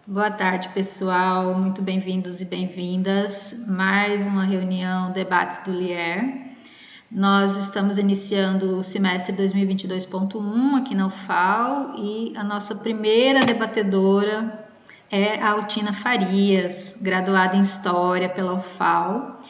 Boa tarde, pessoal. Muito bem-vindos e bem-vindas. Mais uma reunião Debates do Lier. Nós estamos iniciando o semestre 2022.1 aqui na UFAL e a nossa primeira debatedora é a Altina Farias, graduada em História pela UFAL,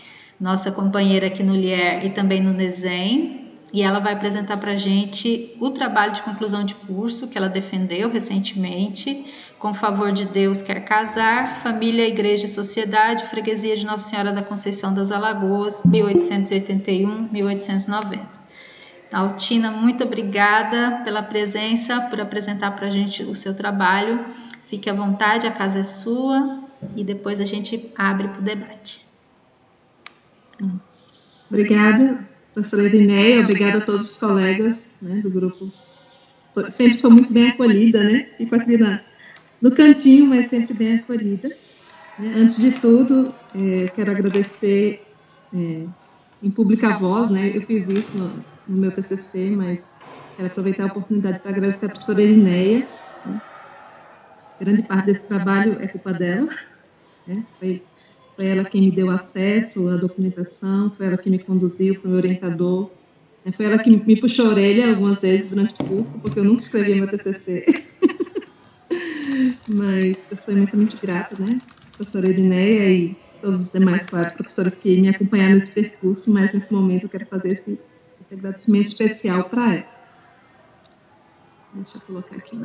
nossa companheira aqui no Lier e também no NESEM, e ela vai apresentar para a gente o trabalho de conclusão de curso que ela defendeu recentemente, Com Favor de Deus Quer Casar, Família, Igreja e Sociedade, Freguesia de Nossa Senhora da Conceição das Alagoas, 1881-1890. Altina, muito obrigada pela presença, por apresentar para a gente o seu trabalho. Fique à vontade, a casa é sua, e depois a gente abre para o debate. Obrigada, professora Irineia, obrigada a todos os colegas, né, do grupo. Sempre sou muito bem acolhida, né? Fico aqui no cantinho, mas sempre bem acolhida. Antes de tudo, quero agradecer em pública voz, né? Eu fiz isso no meu TCC, mas quero aproveitar a oportunidade para agradecer a professora Irineia. Né? Grande parte desse trabalho é culpa dela, né? Foi ela quem me deu acesso à documentação, foi ela que me conduziu para o meu orientador, foi ela que me puxou a orelha algumas vezes durante o curso, porque eu nunca escrevi meu TCC. Mas eu sou imensamente grata, né, professora Irineia e todos os demais, claro, professores que me acompanharam nesse percurso, mas nesse momento eu quero fazer esse agradecimento especial para ela. Deixa eu colocar aqui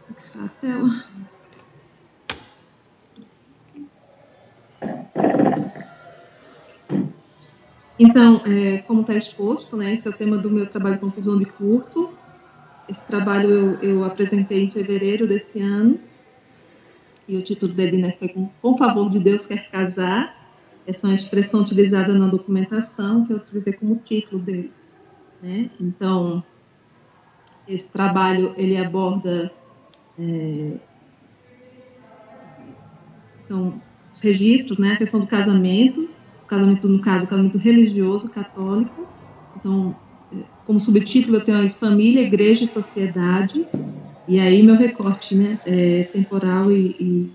fixar a tela. Então, como está exposto, né, esse é o tema do meu trabalho de conclusão de curso. Esse trabalho eu apresentei em fevereiro desse ano, e o título dele, né, foi Com Favor de Deus Quer Casar. Essa é uma expressão utilizada na documentação, que eu utilizei como título dele. Né? Então, esse trabalho, ele aborda são os registros, né, a questão do casamento, no caso, o casamento religioso católico. Então, como subtítulo, eu tenho família, igreja e sociedade. E aí, meu recorte, né, temporal e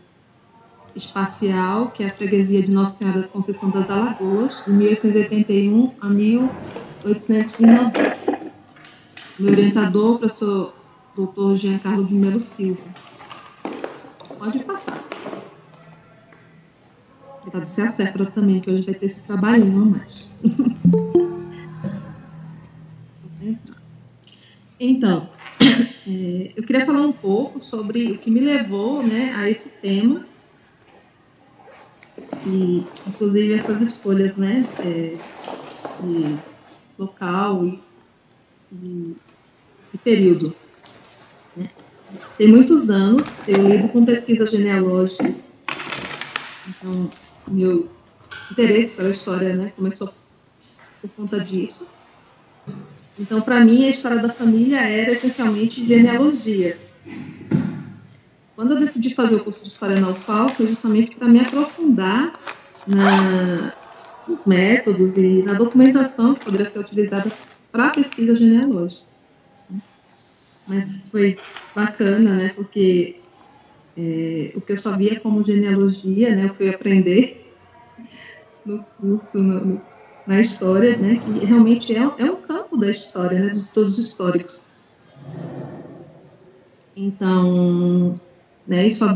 espacial, que é a freguesia de Nossa Senhora da Conceição das Alagoas, de 1881 a 1890. Meu orientador, o professor Dr. Giancarlo de Melo Silva. Pode passar. Agradecer a Céfara também, que hoje vai ter esse trabalhinho a mais. Então, eu queria falar um pouco sobre o que me levou, né, a esse tema, e inclusive essas escolhas, né, de local e período. Né? Tem muitos anos eu lido com pesquisa genealógica, então meu interesse pela história, né, começou por conta disso. Então, para mim, a história da família era essencialmente genealogia. Quando eu decidi fazer o curso de História na UFAL, foi justamente para me aprofundar nos métodos e na documentação que poderia ser utilizada para a pesquisa genealógica. Mas foi bacana, né, porque o que eu só via como genealogia, né, eu fui aprender no curso, na história, né, que realmente é um campo da história, né, dos estudos históricos. Então, né, isso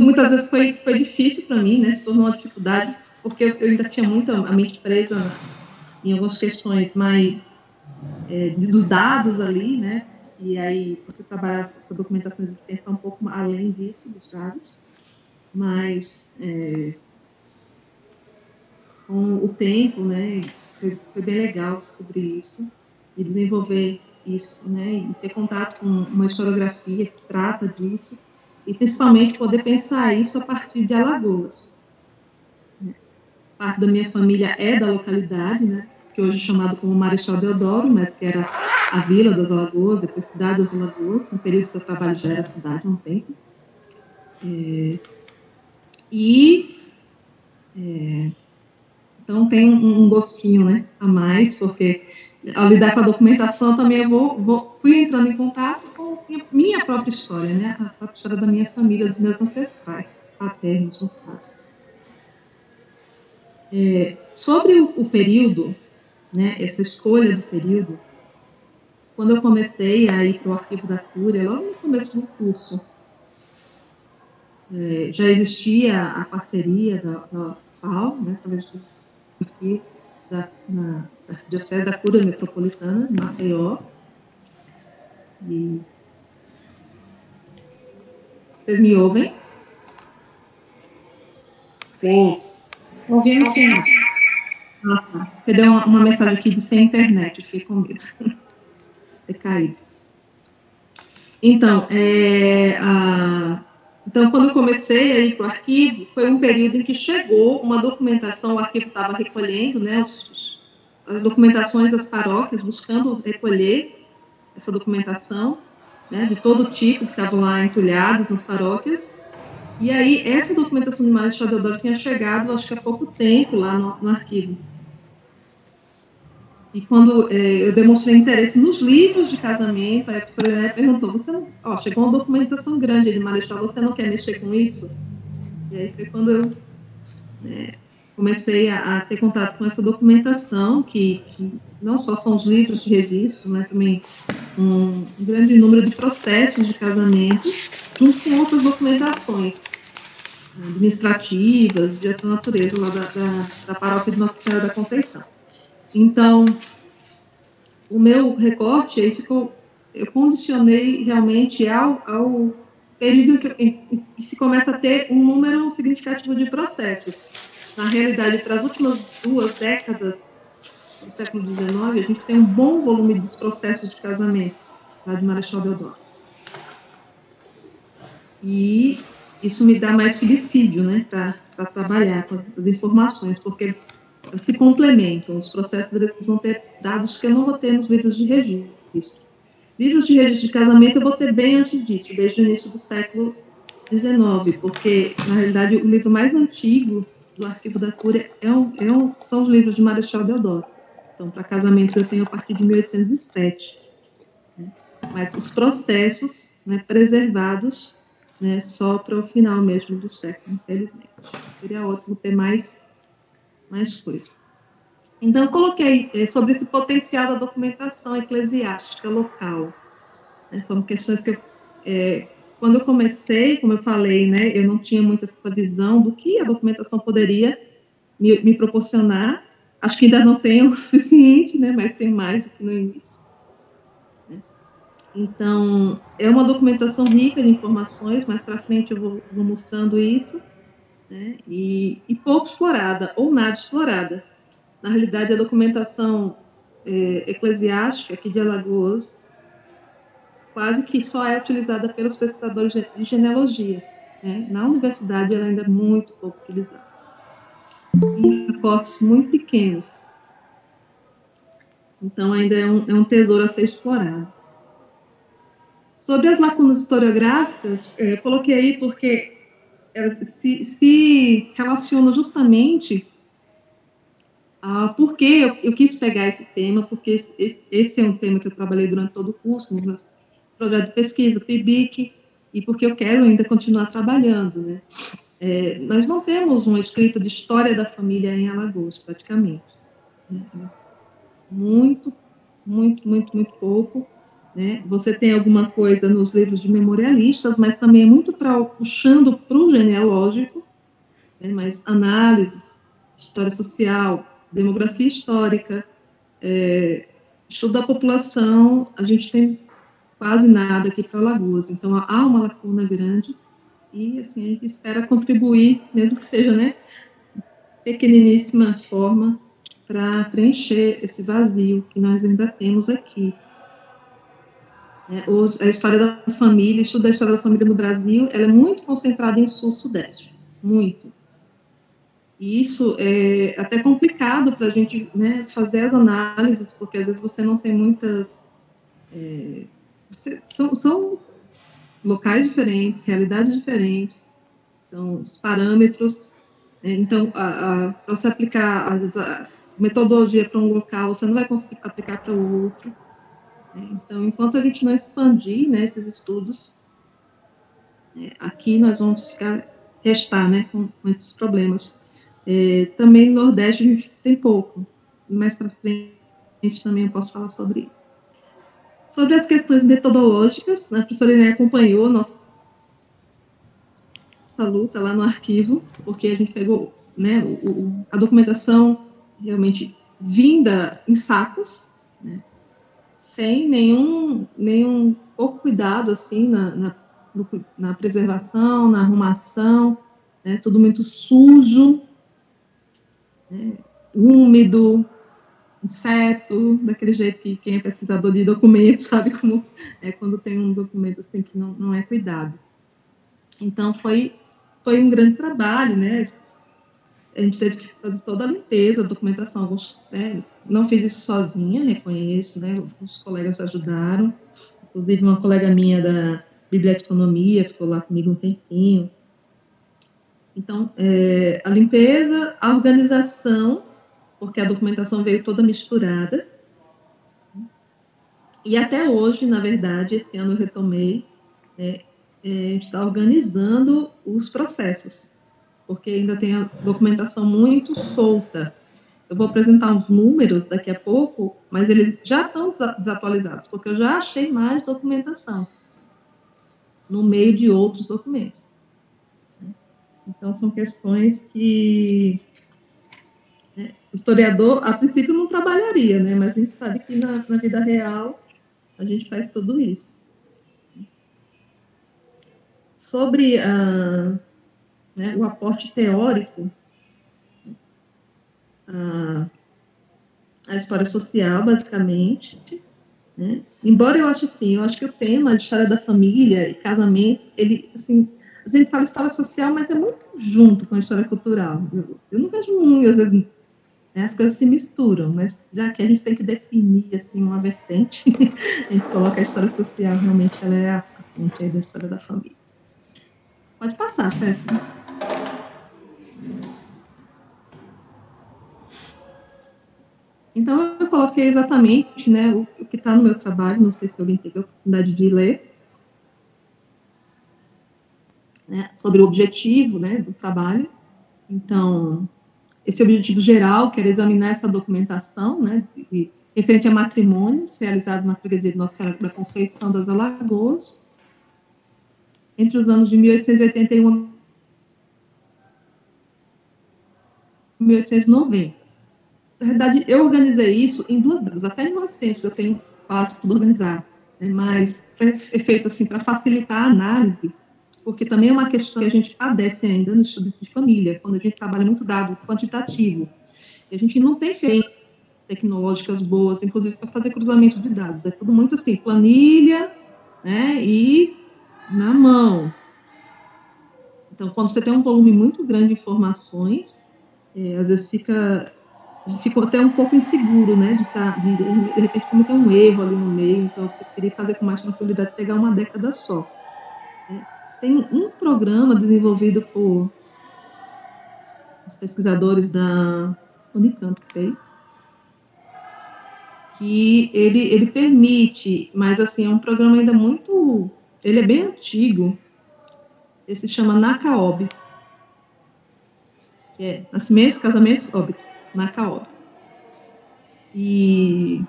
muitas vezes foi difícil para mim, né, se tornou uma dificuldade, porque eu ainda tinha muito a mente presa em algumas questões mais dos dados ali, né, e aí você trabalhar essa documentação e pensar um pouco além disso, dos dados, mas com o tempo, né, foi bem legal descobrir isso e desenvolver isso, né, e ter contato com uma historiografia que trata disso e principalmente poder pensar isso a partir de Alagoas. Parte da minha família é da localidade, né, que hoje é chamado como Marechal Deodoro, mas que era a Vila das Alagoas, depois Cidade das Alagoas, no período que eu trabalho já era cidade há um tempo. Então tem um gostinho, né, a mais, porque ao lidar com a documentação também eu fui entrando em contato com minha própria história, né? A própria história da minha família, dos meus ancestrais, paternos, no caso. Sobre o período, né, essa escolha do período, quando eu comecei a ir para o Arquivo da Cúria, logo no começo do curso, já existia a parceria da FAO, né, através do arquivo da Diocese da Cúria Metropolitana, em Maceió. E vocês me ouvem? Sim. Ouvimos sim. Ah, tá. Porque deu uma mensagem aqui de sem internet, eu fiquei com medo de ter caído. Então, então, quando eu comecei a ir para o arquivo, foi um período em que chegou uma documentação, o arquivo estava recolhendo, né, as documentações das paróquias, buscando recolher essa documentação, né, de todo tipo que estavam lá entulhados nas paróquias. E aí, essa documentação de Marechal Deodoro tinha chegado, acho que há pouco tempo, lá no arquivo. E quando eu demonstrei interesse nos livros de casamento, aí a professora Helena perguntou, chegou uma documentação grande de Marechal, você não quer mexer com isso? E aí foi quando eu comecei a ter contato com essa documentação, que não só são os livros de registro, mas também um grande número de processos de casamento, junto com outras documentações administrativas, de outra natureza, lá da paróquia de Nossa Senhora da Conceição. Então, o meu recorte aí eu condicionei realmente ao período em que se começa a ter um número significativo de processos. Na realidade, para as últimas 2 décadas do século XIX, a gente tem um bom volume dos processos de casamento lá de Marechal Deodoro. E isso me dá mais subsídio, né, para trabalhar com as informações, porque eles se complementam. Os processos eles vão ter dados que eu não vou ter nos livros de registro. Livros de registro de casamento eu vou ter bem antes disso, desde o início do século XIX, porque, na realidade, o livro mais antigo do Arquivo da Cúria são os livros de Marechal Deodoro. Então, para casamentos eu tenho a partir de 1807. Né? Mas os processos, né, preservados, né, só para o final mesmo do século, infelizmente. Seria ótimo ter mais coisa. Então, eu coloquei sobre esse potencial da documentação eclesiástica local. Foram questões que quando eu comecei, como eu falei, né, eu não tinha muito essa visão do que a documentação poderia me proporcionar. Acho que ainda não tenho o suficiente, né, mas tem mais do que no início. Então, é uma documentação rica de informações, mais para frente eu vou mostrando isso, né, e pouco explorada, ou nada explorada. Na realidade, a documentação eclesiástica aqui de Alagoas quase que só é utilizada pelos pesquisadores de genealogia. Né? Na universidade, ela ainda é muito pouco utilizada. Em reportes muito pequenos. Então, ainda é um tesouro a ser explorado. Sobre as lacunas historiográficas, eu coloquei aí porque se relaciona justamente a por que eu quis pegar esse tema, porque esse é um tema que eu trabalhei durante todo o curso, no meu projeto de pesquisa, PIBIC, e porque eu quero ainda continuar trabalhando, né? Nós não temos uma escrita de história da família em Alagoas, praticamente. Né? Muito, muito, muito, muito pouco. Né? Você tem alguma coisa nos livros de memorialistas, mas também é muito puxando para o genealógico, né? Mas análises, história social, demografia histórica, estudo da população, a gente tem quase nada aqui para Alagoas. Então, há uma lacuna grande e, assim, a gente espera contribuir, mesmo que seja, né, pequeniníssima forma, para preencher esse vazio que nós ainda temos aqui. A história da família, estudo da história da família no Brasil, ela é muito concentrada em sul-sudeste, muito. E isso é até complicado para a gente, né, fazer as análises, porque às vezes você não tem muitas... são locais diferentes, realidades diferentes, então, os parâmetros, né, então, para você aplicar, às vezes, a metodologia para um local, você não vai conseguir aplicar para o outro, Então, enquanto a gente não expandir, né, esses estudos, aqui nós vamos restar, né, com esses problemas. Também no Nordeste a gente tem pouco, mais para frente também eu posso falar sobre isso. Sobre as questões metodológicas, a professora Iné acompanhou nossa luta lá no arquivo, porque a gente pegou, né, a documentação realmente vinda em sacos, né, sem nenhum pouco cuidado assim na preservação, na arrumação, né, tudo muito sujo, né, úmido, inseto, daquele jeito que quem é pesquisador de documentos sabe como é quando tem um documento assim que não é cuidado. Então foi um grande trabalho, né? A gente teve que fazer toda a limpeza, a documentação. Não fiz isso sozinha, reconheço, né? Os colegas ajudaram, inclusive uma colega minha da biblioteconomia ficou lá comigo um tempinho. Então, a limpeza, a organização, porque a documentação veio toda misturada. E até hoje, na verdade, esse ano eu retomei, a gente está organizando os processos, porque ainda tem a documentação muito solta. Eu vou apresentar os números daqui a pouco, mas eles já estão desatualizados, porque eu já achei mais documentação no meio de outros documentos. Então, são questões que o historiador, a princípio, não trabalharia, né? Mas a gente sabe que na vida real a gente faz tudo isso. Sobre o aporte teórico, a história social, basicamente, né? Embora eu acho assim, eu acho que o tema de história da família e casamentos, ele, assim, a gente fala história social, mas é muito junto com a história cultural. Eu não vejo às vezes, né, as coisas se misturam, mas já que a gente tem que definir, assim, uma vertente, a gente coloca a história social, realmente, ela é a fonte aí da história da família. Pode passar, certo? Então, eu coloquei exatamente, né, o que está no meu trabalho, não sei se alguém teve a oportunidade de ler, né, sobre o objetivo, né, do trabalho. Então, esse objetivo geral, que era examinar essa documentação, né, referente a matrimônios realizados na freguesia de Nossa Senhora da Conceição das Alagoas, entre os anos de 1881 a 1890. Na verdade, eu organizei isso em 2 datas, até em 1900 eu tenho quase tudo organizado, né, mas é feito assim para facilitar a análise, porque também é uma questão que a gente padece ainda no estudo de família, quando a gente trabalha muito dado quantitativo. E a gente não tem ferramentas tecnológicas boas, inclusive para fazer cruzamento de dados. É tudo muito assim, planilha, né, e na mão. Então, quando você tem um volume muito grande de informações, às vezes fica até um pouco inseguro, né, de repente cometer um erro ali no meio, então eu preferi fazer com mais tranquilidade, pegar uma década só. Tem um programa desenvolvido por os pesquisadores da Unicamp, que ele permite, mas assim, é um programa ainda muito, ele é bem antigo, ele se chama NACAOB, que é Nascimentos, Casamentos, Óbitos, NACAOB. E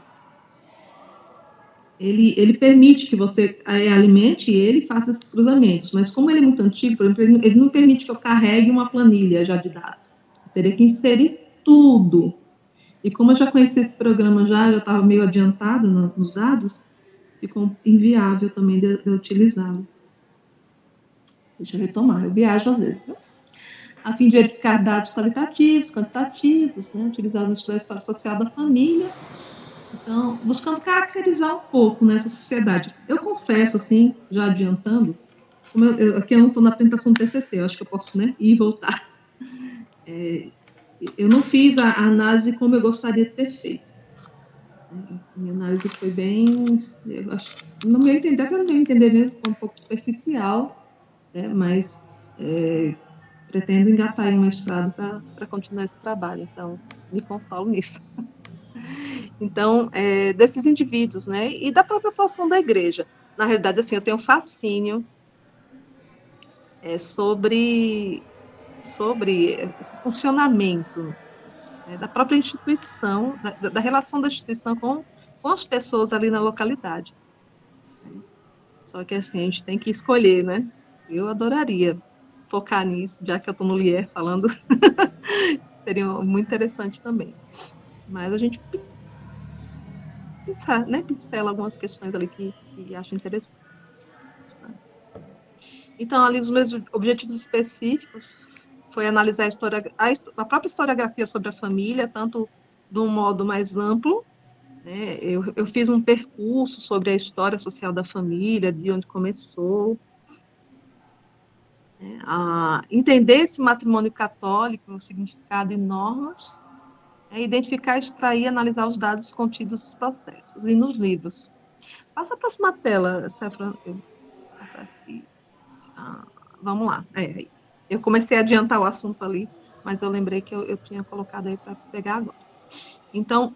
ele permite que você alimente ele e faça esses cruzamentos, mas como ele é muito antigo, por exemplo, ele não permite que eu carregue uma planilha já de dados. Eu teria que inserir tudo. E como eu já conheci esse programa já estava meio adiantado nos dados, ficou inviável também de utilizá-lo. Deixa eu retomar, eu viajo às vezes, viu? A fim de verificar dados qualitativos, quantitativos, né, utilizados no estudo da história social da família. Então, buscando caracterizar um pouco nessa sociedade. Eu confesso, assim, já adiantando, como aqui eu não estou na apresentação do TCC, eu acho que eu posso, né, ir e voltar. Eu não fiz a análise como eu gostaria de ter feito. Minha análise foi bem, eu acho, no meu entender, até no meu entender mesmo, foi um pouco superficial, né, mas pretendo engatar em um mestrado para continuar esse trabalho, então me consolo nisso. Então, desses indivíduos, né, e da própria atuação da igreja. Na realidade, assim, eu tenho um fascínio sobre esse funcionamento, né, da própria instituição, da relação da instituição com as pessoas ali na localidade. Só que, assim, a gente tem que escolher, né? Eu adoraria focar nisso, já que eu estou no Lier falando, seria muito interessante também. Mas a gente pensar, né, pincela algumas questões ali que acho interessante. Então, ali os meus objetivos específicos foi analisar a própria historiografia sobre a família, tanto de um modo mais amplo, né? Eu fiz um percurso sobre a história social da família, de onde começou, né? A entender esse matrimônio católico, o significado e normas, identificar, extrair, analisar os dados contidos nos processos e nos livros. Passa a próxima tela, Sefra, eu confesso que ah, vamos lá. Eu comecei a adiantar o assunto ali, mas eu lembrei que eu tinha colocado aí para pegar agora. Então,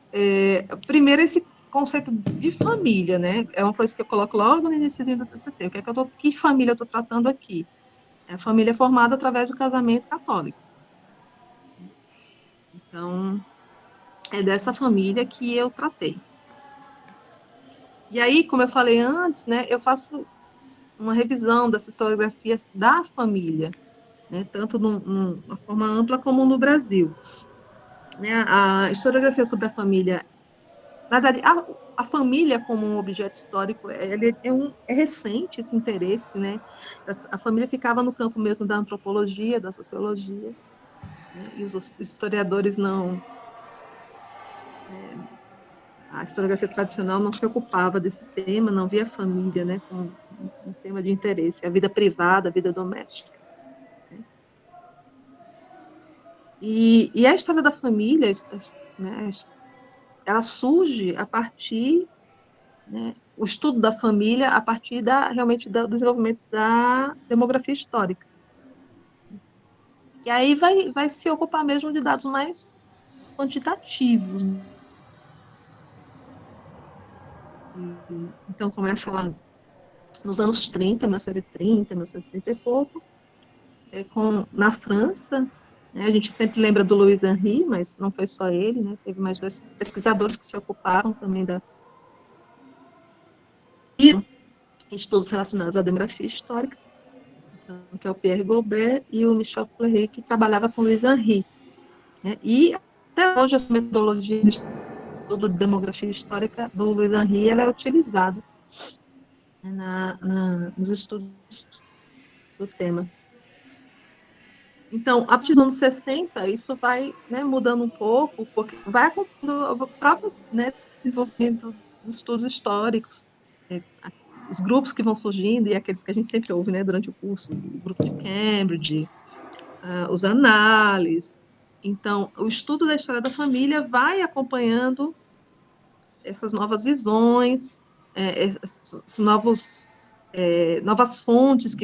primeiro esse conceito de família, né? É uma coisa que eu coloco logo no início do TCC. Que família eu estou tratando aqui? É a família formada através do casamento católico. Então, é dessa família que eu tratei. E aí, como eu falei antes, né, eu faço uma revisão dessa historiografia da família, né, tanto numa forma ampla como no Brasil. Né, a historiografia sobre a família, na verdade, a família como um objeto histórico, é recente esse interesse, né? A família ficava no campo mesmo da antropologia, da sociologia, né? E os historiadores não, a historiografia tradicional não se ocupava desse tema, não via a família, né, como um tema de interesse, a vida privada, a vida doméstica. Né? E a história da família, né, ela surge a partir, né, o estudo da família a partir realmente do desenvolvimento da demografia histórica. E aí vai se ocupar mesmo de dados mais quantitativos. Então, começa lá nos anos 30, 1930, 1930 e pouco, na França, né, a gente sempre lembra do Louis Henry, mas não foi só ele, né, teve mais dois pesquisadores que se ocuparam também da estudos relacionados à demografia histórica, então, que é o Pierre Goubert e o Michel Fleury, que trabalhava com Louis Henry. Né, e até hoje essa metodologia de estudo de demografia histórica do Louis Henry ela é utilizada, né, nos estudos do tema. Então, a partir dos anos 60, isso vai, né, mudando um pouco, porque vai acompanhando o próprio, né, desenvolvimento dos estudos históricos, né, os grupos que vão surgindo e aqueles que a gente sempre ouve, né, durante o curso, o grupo de Cambridge, os análises. Então, o estudo da história da família vai acompanhando essas novas visões, esses novas fontes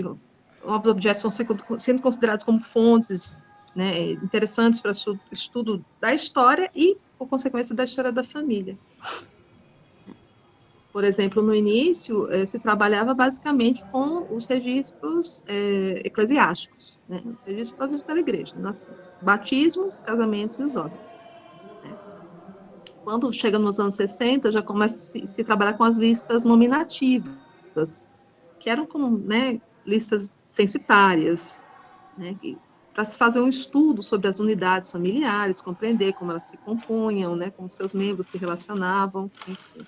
novos objetos vão sendo considerados como fontes, né, interessantes para o estudo da história e, por consequência, da história da família. Por exemplo, no início, se trabalhava basicamente com os registros eclesiásticos, né, os registros produzidos pela igreja, os batismos, casamentos e os óbitos. Né. Quando chega nos anos 60, já começa a se trabalhar com as listas nominativas, que eram como, né, listas censitárias, né, para se fazer um estudo sobre as unidades familiares, compreender como elas se compunham, né, como seus membros se relacionavam, enfim.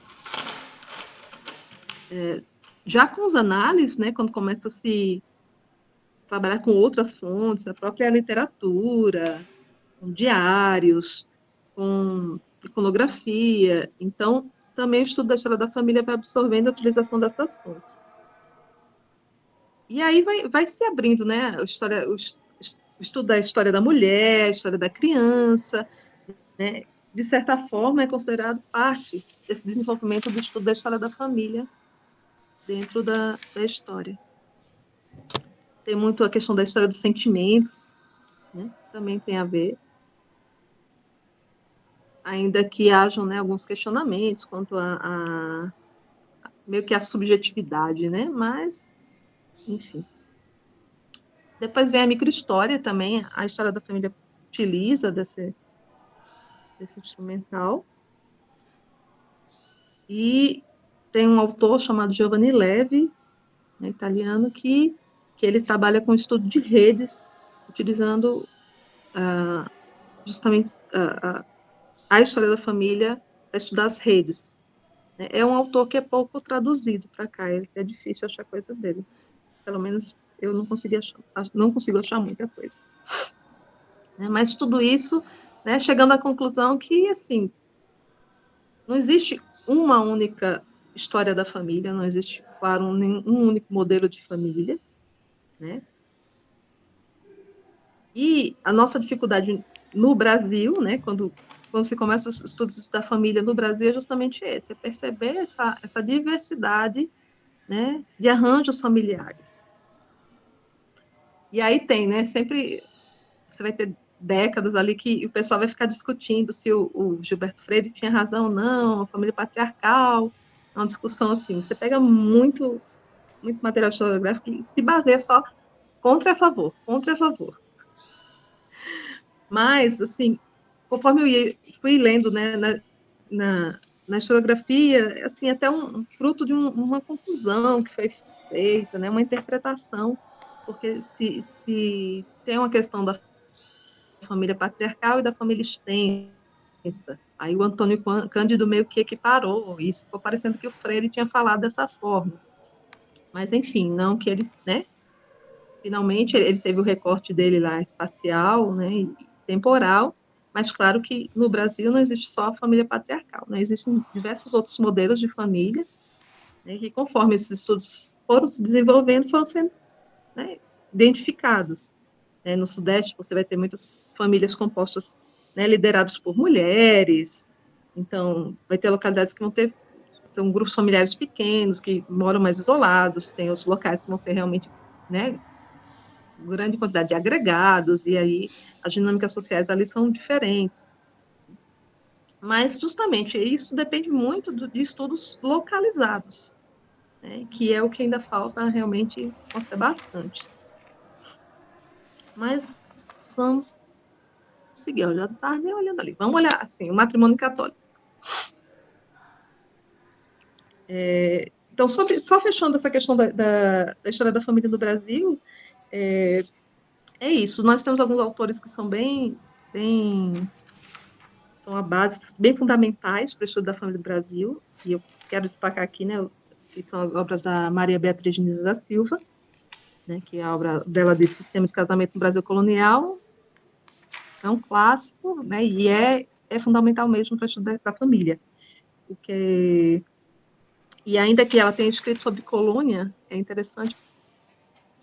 Já com os análises, né, quando começa a se trabalhar com outras fontes, a própria literatura, com diários, com iconografia, então também o estudo da história da família vai absorvendo a utilização dessas fontes. E aí vai se abrindo, né, o estudo da história da mulher, a história da criança, né, de certa forma é considerado parte desse desenvolvimento do estudo da história da família dentro da história. Tem muito a questão da história dos sentimentos, né, também tem a ver. ainda que hajam, né, alguns questionamentos quanto a meio que a subjetividade, né? Mas, enfim. Depois vem a microhistória também, a história da família utiliza desse instrumental. E tem um autor chamado Giovanni Levi, né, italiano, que ele trabalha com estudo de redes, utilizando justamente a história da família para estudar as redes. É um autor que é pouco traduzido para cá, é difícil achar coisa dele. Pelo menos eu não consigo achar muita coisa. Mas tudo isso, né, chegando à conclusão que, assim, não existe uma única história da família, não existe, claro, um único modelo de família, né? E a nossa dificuldade no Brasil, né, quando se começa os estudos da família no Brasil, é justamente esse, é perceber essa diversidade, né, de arranjos familiares. E aí tem, né, sempre você vai ter décadas ali que o pessoal vai ficar discutindo se o Gilberto Freire tinha razão ou não, a família patriarcal, é uma discussão assim, você pega muito material historiográfico que se baseia só contra e a favor, contra e a favor. Mas, assim, conforme fui lendo, né, na historiografia, assim, até um fruto de uma confusão que foi feita, né, uma interpretação, porque se tem uma questão da família patriarcal e da família extensa, aí o Antônio Cândido meio que equiparou, isso ficou parecendo que o Freire tinha falado dessa forma. Mas, enfim, não que ele, né, finalmente ele teve o recorte dele lá espacial, né, e temporal, mas claro que no Brasil não existe só a família patriarcal, né, existem diversos outros modelos de família, né, que conforme esses estudos foram se desenvolvendo, foram sendo, né, identificados. No Sudeste você vai ter muitas famílias compostas, né, lideradas por mulheres, então vai ter localidades que vão ter, são grupos familiares pequenos, que moram mais isolados, tem os locais que vão ser realmente, né, grande quantidade de agregados, e aí as dinâmicas sociais ali são diferentes. Mas, justamente, isso depende muito de estudos localizados, né, que é o que ainda falta realmente conhecer bastante. Mas vamos seguir, eu já estava me olhando ali. Vamos olhar, assim, o matrimônio católico. Então, só fechando essa questão da história da família no Brasil, é isso. Nós temos alguns autores que são são a base, bem fundamentais para o estudo da família do Brasil, e eu quero destacar aqui, né, que são as obras da Maria Beatriz Diniz da Silva, né, que é a obra dela de Sistema de Casamento no Brasil Colonial, é um clássico, né, e é fundamental mesmo para o estudo da família, porque, e ainda que ela tenha escrito sobre colônia, é interessante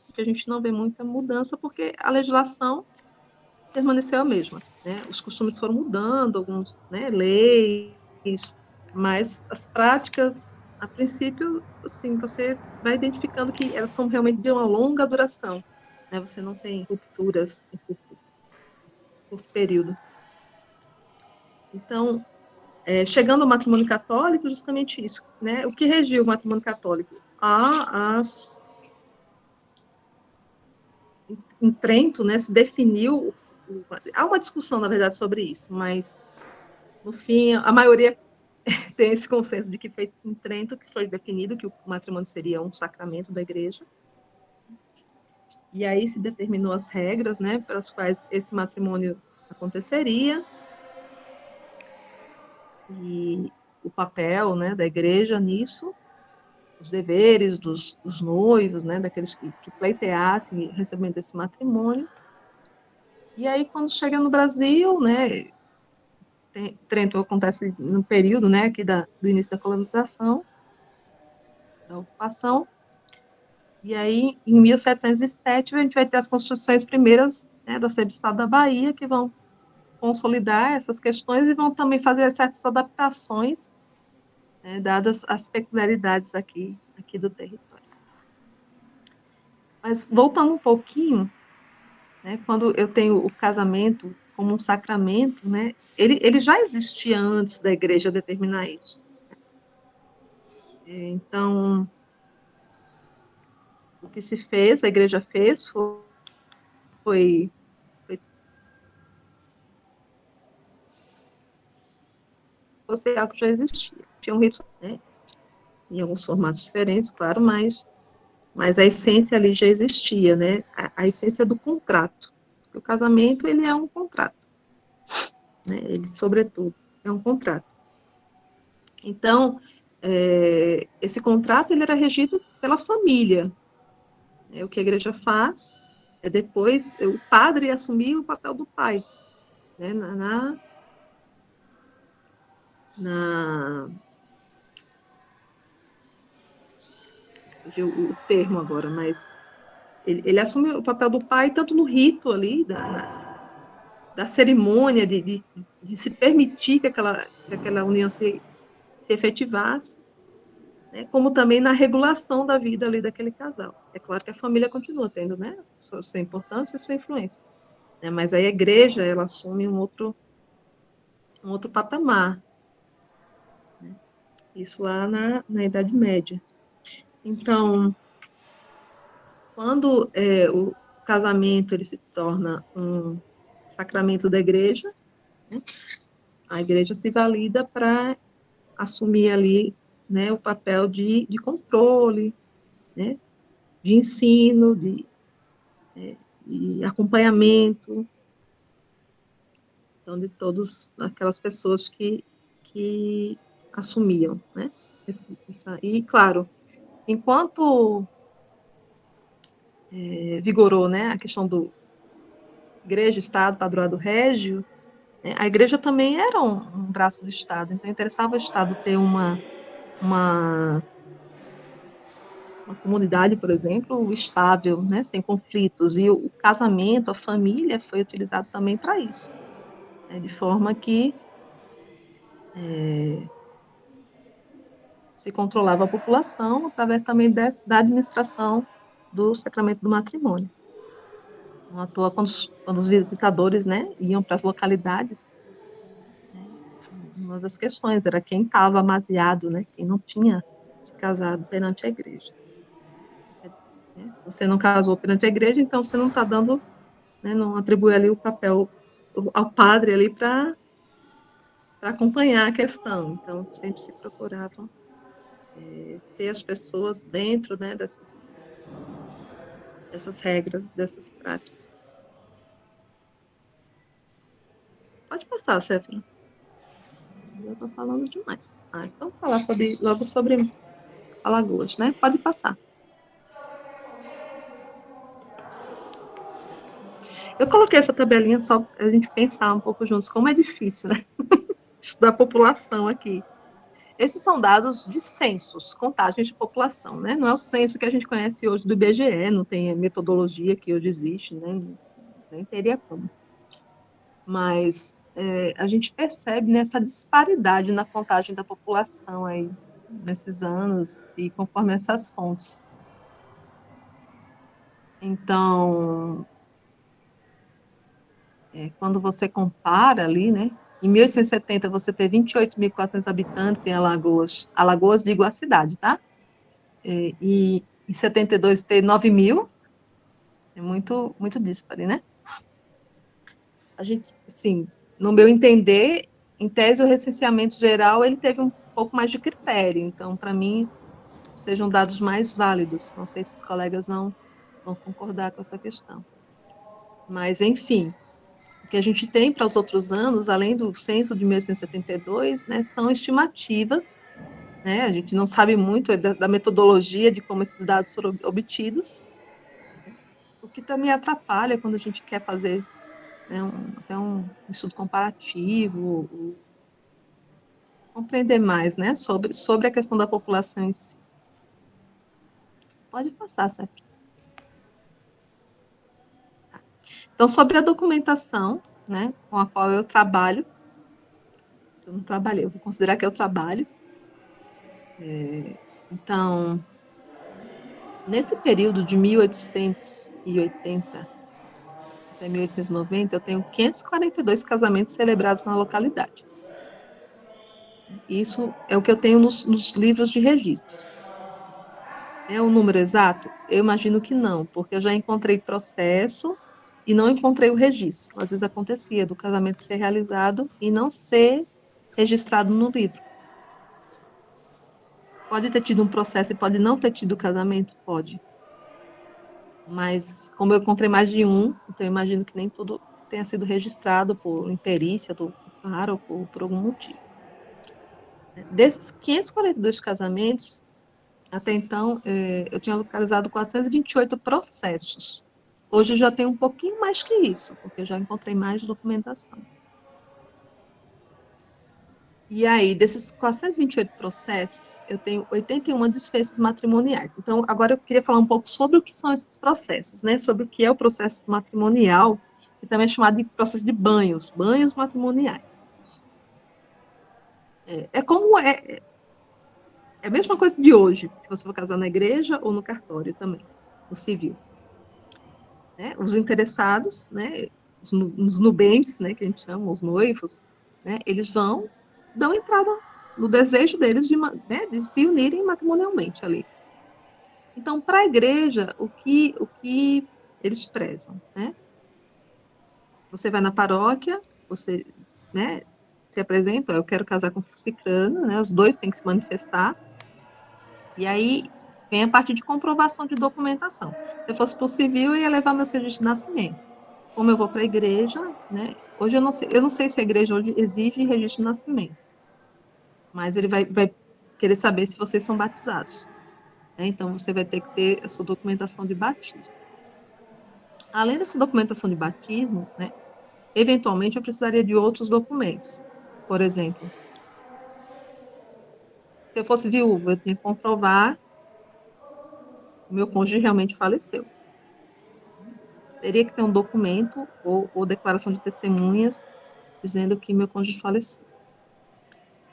porque a gente não vê muita mudança, porque a legislação permaneceu a mesma, né? Os costumes foram mudando, alguns, né, leis, mas as práticas, a princípio, assim, você vai identificando que elas são realmente de uma longa duração, né? Você não tem rupturas em curto período. Então, chegando ao matrimônio católico, justamente isso, né? O que regiu o matrimônio católico? Em Trento, né, se definiu, há uma discussão, na verdade, sobre isso, mas, no fim, a maioria tem esse consenso de que foi em Trento que foi definido que o matrimônio seria um sacramento da igreja, e aí se determinou as regras, né, pelas quais esse matrimônio aconteceria, e o papel, né, da igreja nisso, os deveres dos noivos, né, daqueles que pleiteassem o recebimento desse matrimônio. E aí, quando chega no Brasil, né, Trento acontece no período, né, aqui do início da colonização, da ocupação, e aí, em 1707, a gente vai ter as constituições primeiras, né, do Arcebispado da Bahia, que vão consolidar essas questões e vão também fazer certas adaptações, né, dadas as peculiaridades aqui do território. Mas, voltando um pouquinho, né, quando eu tenho o casamento como um sacramento, né, ele já existia antes da igreja determinar isso. Então, o que se fez, a igreja fez, foi algo que já existia. Tinha um rito, né, em alguns formatos diferentes, claro, mas a essência ali já existia, né, a essência do contrato. Porque o casamento, ele é um contrato, né, ele, sobretudo, é um contrato. Então, esse contrato, ele era regido pela família. O que a igreja faz é depois o padre assumir o papel do pai, né, o termo agora, mas ele assume o papel do pai tanto no rito ali, da cerimônia, de se permitir que aquela união se efetivasse, né, como também na regulação da vida ali daquele casal. É claro que a família continua tendo, né, sua importância e sua influência, né, mas aí a igreja, ela assume um outro patamar, né, isso lá na Idade Média. Então, quando o casamento ele se torna um sacramento da igreja, né, a igreja se valida para assumir ali, né, o papel de controle, né, de ensino, de acompanhamento, então, de todas aquelas pessoas que assumiam, né, e, claro, enquanto vigorou, né, a questão do igreja, Estado, padroado régio, né, a igreja também era um braço do Estado, então interessava ao Estado ter uma, uma comunidade, por exemplo, estável, né, sem conflitos, e o casamento, a família foi utilizado também para isso, né, de forma que se controlava a população através também da administração do sacramento do matrimônio. Não à toa, quando os visitadores, né, iam para as localidades, né, uma das questões era quem estava amaziado, né, quem não tinha se casado perante a igreja. Quer dizer, né, você não casou perante a igreja, então você não está dando, né, não atribui ali o papel ao padre ali para acompanhar a questão. Então, sempre se procurava ter as pessoas dentro, né, dessas regras, dessas práticas. Pode passar, Séfora. Eu estou falando demais. Então, falar logo sobre Alagoas, né? Pode passar. Eu coloquei essa tabelinha só para a gente pensar um pouco juntos, como é difícil, né? Estudar a população aqui. Esses são dados de censos, contagens de população, né? Não é o censo que a gente conhece hoje do IBGE, não tem a metodologia que hoje existe, né? Nem teria como. Mas a gente percebe nessa disparidade na contagem da população aí, nesses anos, e conforme essas fontes. Então, quando você compara ali, né? Em 1870 você ter 28.400 habitantes em Alagoas. Alagoas, digo a cidade, tá? E em 72 ter 9.000, é muito, muito dispare, né? A gente, assim, no meu entender, em tese, o recenseamento geral, ele teve um pouco mais de critério. Então, para mim, sejam dados mais válidos. Não sei se os colegas não vão concordar com essa questão. Mas, enfim, o que a gente tem para os outros anos, além do censo de 1872, né, são estimativas, né, a gente não sabe muito da metodologia de como esses dados foram obtidos, o que também atrapalha quando a gente quer fazer, né, até um estudo comparativo, compreender mais, né, sobre a questão da população em si. Pode passar, Sérgio. Então, sobre a documentação, né, com a qual eu trabalho, eu não trabalhei, eu vou considerar que eu trabalho. Então, nesse período de 1880 até 1890, eu tenho 542 casamentos celebrados na localidade. Isso é o que eu tenho nos livros de registros. É o número exato? Eu imagino que não, porque eu já encontrei processo e não encontrei o registro. Às vezes acontecia do casamento ser realizado e não ser registrado no livro. Pode ter tido um processo e pode não ter tido casamento? Pode. Mas como eu encontrei mais de um, então eu imagino que nem tudo tenha sido registrado por imperícia do pároco ou por algum motivo. Desses 542 casamentos, até então, eu tinha localizado 428 processos. Hoje eu já tenho um pouquinho mais que isso, porque eu já encontrei mais documentação. E aí, desses 428 processos, eu tenho 81 desfechos matrimoniais. Então, agora eu queria falar um pouco sobre o que são esses processos, né? Sobre o que é o processo matrimonial, que também é chamado de processo de banhos matrimoniais. É a mesma coisa de hoje, se você for casar na igreja ou no cartório também, no civil. Né? Os interessados, né? Os nubentes, né? Que a gente chama, os noivos, né? Eles dão entrada no desejo deles né? De se unirem matrimonialmente ali. Então, para a igreja, o que eles prezam, né? Você vai na paróquia, você, né? Se apresenta, eu quero casar com cicrano, né? Os dois têm que se manifestar. E aí vem a parte de comprovação de documentação. Se eu fosse para o civil, eu ia levar meu certidão de nascimento. Como eu vou para a igreja, né? Hoje eu não sei se a igreja hoje exige registro de nascimento, mas ele vai querer saber se vocês são batizados. Né? Então você vai ter que ter a sua documentação de batismo. Além dessa documentação de batismo, né? Eventualmente eu precisaria de outros documentos. Por exemplo, se eu fosse viúva, eu tinha que comprovar que o meu cônjuge realmente faleceu. Teria que ter um documento ou declaração de testemunhas dizendo que meu cônjuge faleceu.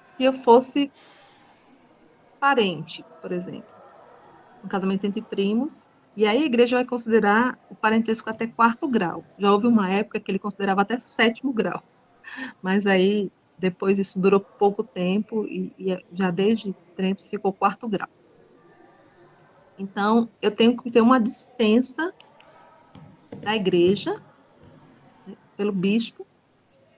Se eu fosse parente, por exemplo, um casamento entre primos, e aí a igreja vai considerar o parentesco até quarto grau. Já houve uma época que ele considerava até sétimo grau, mas aí depois isso durou pouco tempo e já desde Trento ficou quarto grau. Então, eu tenho que ter uma dispensa da igreja, né, pelo bispo,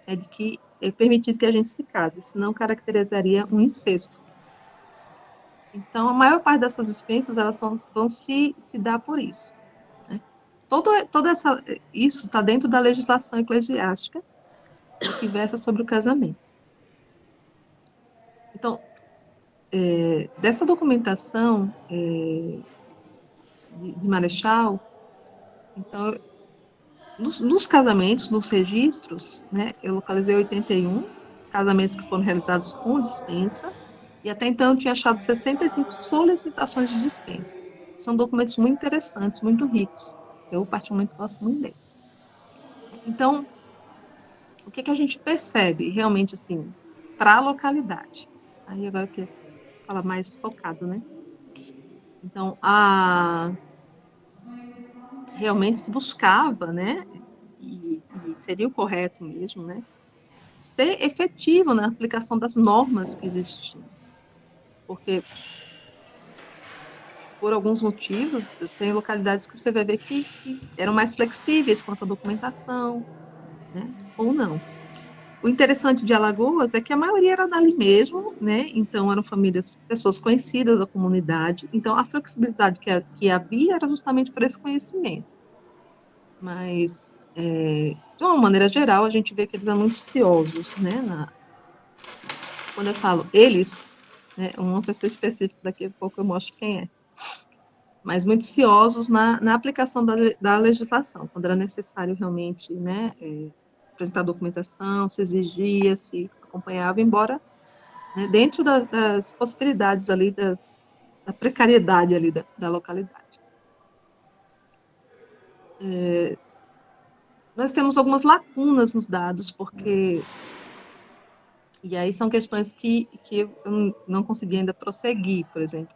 de que é permitido que a gente se case, senão caracterizaria um incesto. Então, a maior parte dessas dispensas, elas vão se dar por isso. Né? Isso está dentro da legislação eclesiástica que versa sobre o casamento. Então, dessa documentação de Marechal, então, nos casamentos, nos registros, né, eu localizei 81 casamentos que foram realizados com dispensa, e até então eu tinha achado 65 solicitações de dispensa. São documentos muito interessantes, muito ricos. Eu, particularmente, gosto muito deles. Então, o que a gente percebe realmente, assim, para a localidade? Aí agora eu queria falar mais focado, né? Então, realmente se buscava, né? E seria o correto mesmo, né? Ser efetivo na aplicação das normas que existiam. Porque, por alguns motivos, tem localidades que você vai ver que eram mais flexíveis quanto à documentação, né? Ou não. O interessante de Alagoas é que a maioria era dali mesmo, né? Então eram famílias, pessoas conhecidas da comunidade. Então a flexibilidade que havia era justamente por esse conhecimento. Mas, de uma maneira geral, a gente vê que eles são muito ciosos, né? Quando eu falo eles, né, uma pessoa específica, daqui a pouco eu mostro quem é. Mas muito ciosos na aplicação da legislação, quando era necessário realmente, né, apresentar documentação, se exigia, se acompanhava, embora, né, dentro das possibilidades ali, da precariedade ali da localidade. Nós temos algumas lacunas nos dados, porque e aí são questões que eu não consegui ainda prosseguir, por exemplo.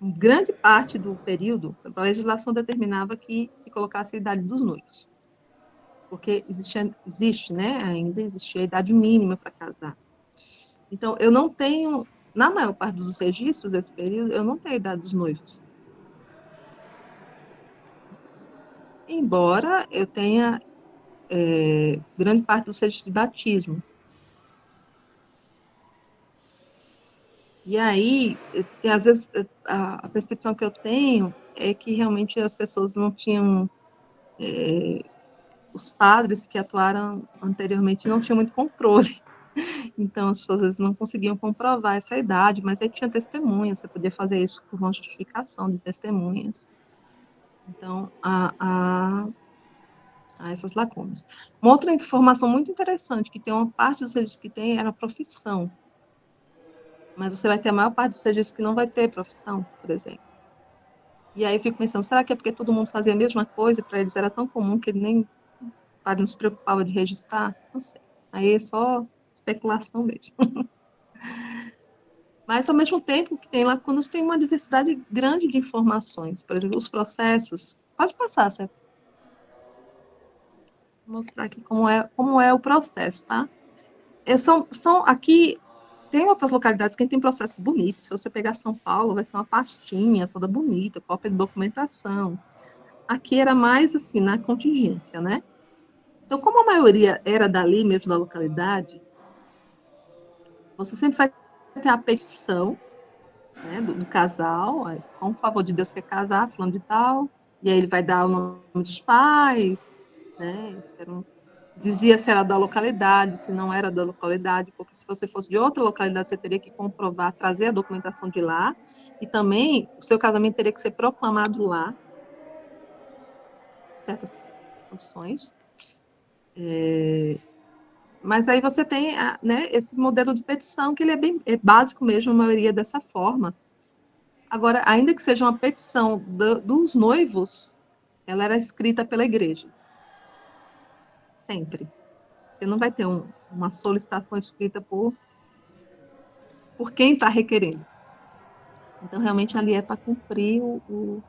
grande parte do período, a legislação determinava que se colocasse a idade dos noivos, porque existe, né, ainda existia a idade mínima para casar. Então, eu não tenho, na maior parte dos registros desse período, eu não tenho a idade dos noivos. Embora eu tenha grande parte dos registros de batismo. E aí, às vezes, a percepção que eu tenho é que realmente as pessoas não tinham, os padres que atuaram anteriormente não tinham muito controle. Então, as pessoas às vezes não conseguiam comprovar essa idade, mas aí tinha testemunhas, você podia fazer isso por uma justificação de testemunhas. Então, há essas lacunas. Uma outra informação muito interessante, que tem uma parte dos registros que tem, era a profissão. Mas você vai ter a maior parte dos registros que não vai ter profissão, por exemplo. E aí eu fico pensando, será que é porque todo mundo fazia a mesma coisa, para eles era tão comum que ele nem não se preocupava de registrar? Não sei. Aí é só especulação mesmo. Mas, ao mesmo tempo, que tem lacunas, tem uma diversidade grande de informações. Por exemplo, os processos. Pode passar, Cé. Vou mostrar aqui como é o processo, tá? Aqui, tem outras localidades que tem processos bonitos. Se você pegar São Paulo, vai ser uma pastinha toda bonita, cópia de documentação. Aqui era mais, assim, na contingência, né? Então, como a maioria era dali mesmo, da localidade, você sempre vai ter a petição, né, do casal, com o favor de Deus quer casar, falando de tal, e aí ele vai dar o nome dos pais, né, dizia se era da localidade, se não era da localidade, porque se você fosse de outra localidade, você teria que comprovar, trazer a documentação de lá, e também o seu casamento teria que ser proclamado lá, certas condições. Mas aí você tem, né, esse modelo de petição, que ele é básico mesmo, a maioria dessa forma. Agora, ainda que seja uma petição dos noivos, ela era escrita pela igreja. Sempre. Você não vai ter uma solicitação escrita por quem está requerendo. Então, realmente, ali é para cumprir o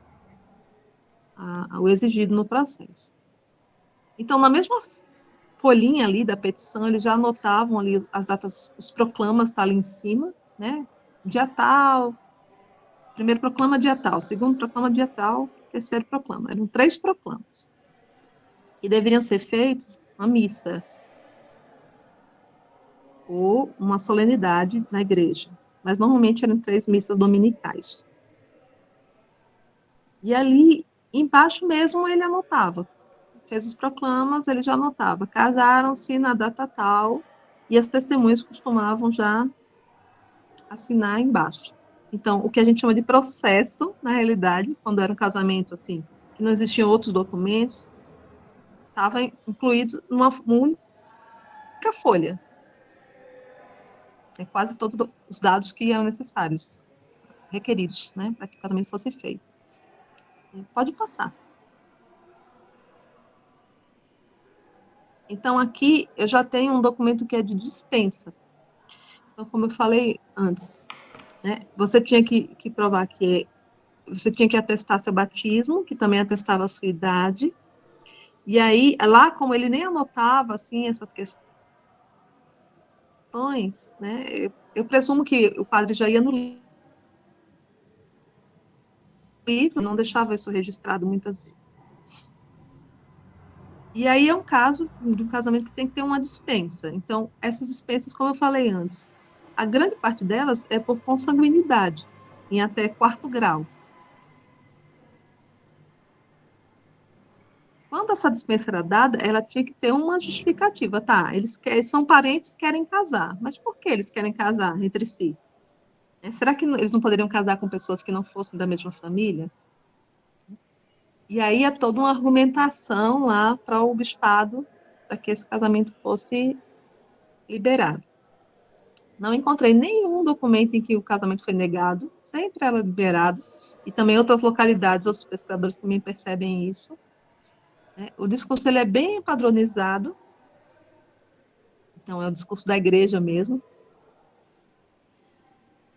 exigido no processo. Então, na mesma folhinha ali da petição, eles já anotavam ali as datas, os proclamas tá ali em cima, né? Dia tal, primeiro proclama dia tal, segundo proclama dia tal, terceiro proclama. Eram 3 proclamas. E deveriam ser feitos uma missa ou uma solenidade na igreja. Mas normalmente eram 3 missas dominicais. E ali, embaixo mesmo, ele anotava. Fez os proclamas, ele já anotava. Casaram-se na data tal, e as testemunhas costumavam já assinar embaixo. Então, o que a gente chama de processo, na realidade, quando era um casamento assim, que não existiam outros documentos, estava incluído numa única folha. Quase todos os dados que eram necessários, requeridos, né, para que o casamento fosse feito. Pode passar. Então, aqui eu já tenho um documento que é de dispensa. Então, como eu falei antes, né, você tinha que provar que você tinha que atestar seu batismo, que também atestava a sua idade. E aí, lá, como ele nem anotava, assim, essas questões, né, eu presumo que o padre já ia no livro, não deixava isso registrado muitas vezes. E aí é um caso de um casamento que tem que ter uma dispensa. Então, essas dispensas, como eu falei antes, a grande parte delas é por consanguinidade, em até 4º grau. Quando essa dispensa era dada, ela tinha que ter uma justificativa, tá? Eles são parentes, querem casar. Mas por que eles querem casar entre si? Será que eles não poderiam casar com pessoas que não fossem da mesma família? E aí é toda uma argumentação lá para o bispado, para que esse casamento fosse liberado. Não encontrei nenhum documento em que o casamento foi negado, sempre era liberado, e também outras localidades, outros pesquisadores também percebem isso. Né? O discurso ele é bem padronizado, então é o discurso da igreja mesmo.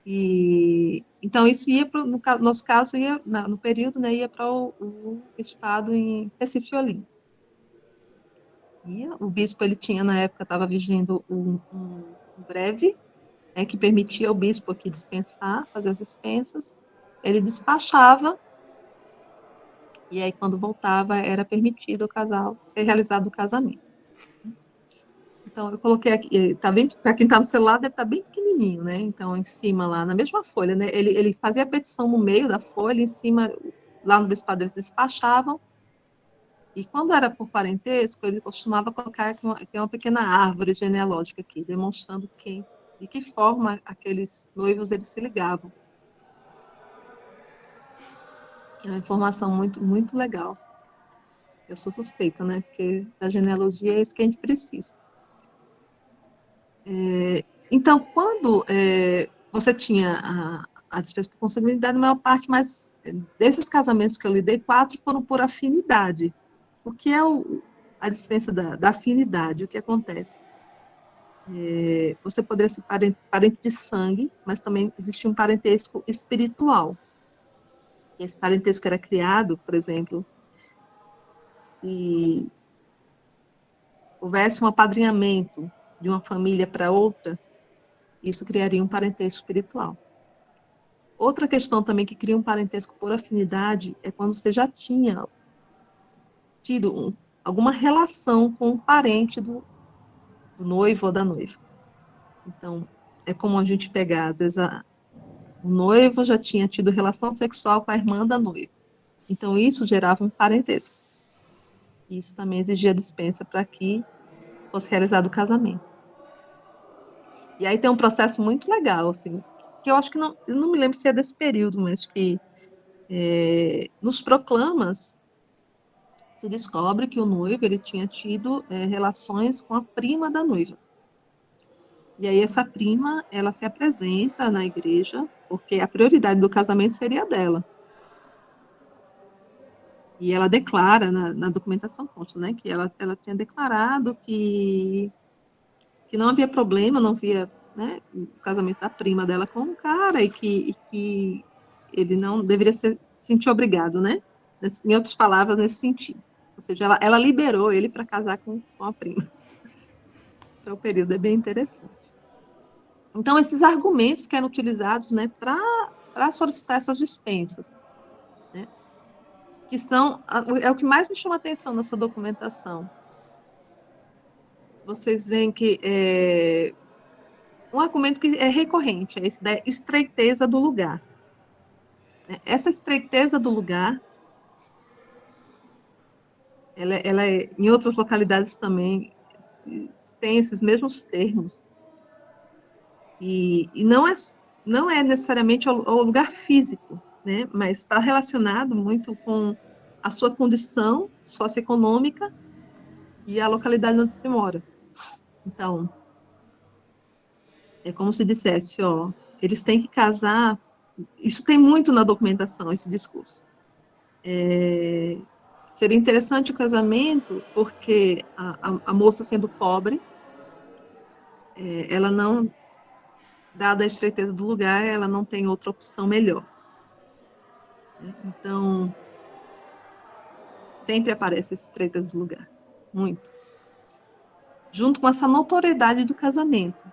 E então isso ia pro, no nosso caso ia no período, né, ia para o bispado em Recife e Olinda. E o bispo ele tinha na época estava vigindo um breve, né, que permitia ao bispo aqui dispensar, fazer as dispensas. Ele despachava e aí quando voltava era permitido o casal ser realizado o casamento. Então, eu coloquei aqui, tá bem, para quem está no celular, deve estar bem pequenininho, né? Então, em cima lá, na mesma folha, né? Ele fazia a petição no meio da folha, em cima, lá no bispado, eles despachavam. E quando era por parentesco, ele costumava colocar aqui uma pequena árvore genealógica aqui, demonstrando de que forma aqueles noivos eles se ligavam. É uma informação muito, muito legal. Eu sou suspeita, né? Porque da genealogia é isso que a gente precisa. Então, quando você tinha a dispensa por consanguinidade, a maior parte, mas desses casamentos que eu lidei, 4 foram por afinidade. O que é a dispensa da afinidade? O que acontece? Você poderia ser parente de sangue, mas também existia um parentesco espiritual. E esse parentesco era criado, por exemplo, se houvesse um apadrinhamento de uma família para outra, isso criaria um parentesco espiritual. Outra questão também que cria um parentesco por afinidade é quando você já tinha tido alguma relação com um parente do noivo ou da noiva. Então, é como a gente pegar, às vezes, o noivo já tinha tido relação sexual com a irmã da noiva. Então, isso gerava um parentesco. Isso também exigia dispensa para que fosse realizado o casamento. E aí tem um processo muito legal, assim, que eu acho que eu não me lembro se é desse período, mas que nos proclamas se descobre que o noivo ele tinha tido relações com a prima da noiva. E aí essa prima, ela se apresenta na igreja, porque a prioridade do casamento seria dela. E ela declara, na documentação consta, né, que ela tinha declarado que não havia problema, não havia, né, o casamento da prima dela com o cara e que ele não deveria se sentir obrigado, né? Em outras palavras, nesse sentido. Ou seja, ela liberou ele para casar com a prima. Então, o período é bem interessante. Então, esses argumentos que eram utilizados, né, para solicitar essas dispensas, né, que é o que mais me chama a atenção nessa documentação. Vocês veem que um argumento que é recorrente é esse da estreiteza do lugar. Essa estreiteza do lugar, em outras localidades também tem esses mesmos termos. E não é necessariamente ao lugar físico, né? Mas está relacionado muito com a sua condição socioeconômica e a localidade onde se mora. Então, é como se dissesse, ó, eles têm que casar. Isso tem muito na documentação, esse discurso. Seria interessante o casamento, porque a moça sendo pobre, ela não, dada a estreiteza do lugar, ela não tem outra opção melhor. Então, sempre aparece essa estreiteza do lugar, muito. Junto com essa notoriedade do casamento,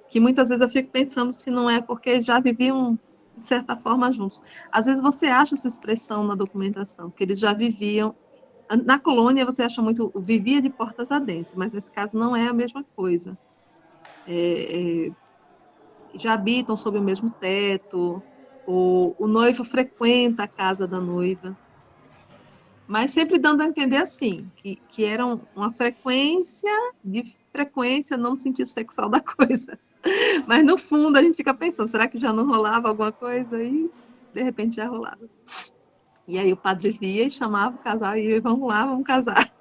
que muitas vezes eu fico pensando se não é porque já viviam, de certa forma, juntos. Às vezes você acha essa expressão na documentação, que eles já viviam. Na colônia você acha muito, vivia de portas adentro, mas nesse caso não é a mesma coisa. Já habitam sob o mesmo teto, o noivo frequenta a casa da noiva, mas sempre dando a entender assim, que era uma frequência, não no sentido sexual da coisa. Mas no fundo a gente fica pensando, será que já não rolava alguma coisa? E de repente já rolava. E aí o padre via e chamava o casal e vamos lá, vamos casar.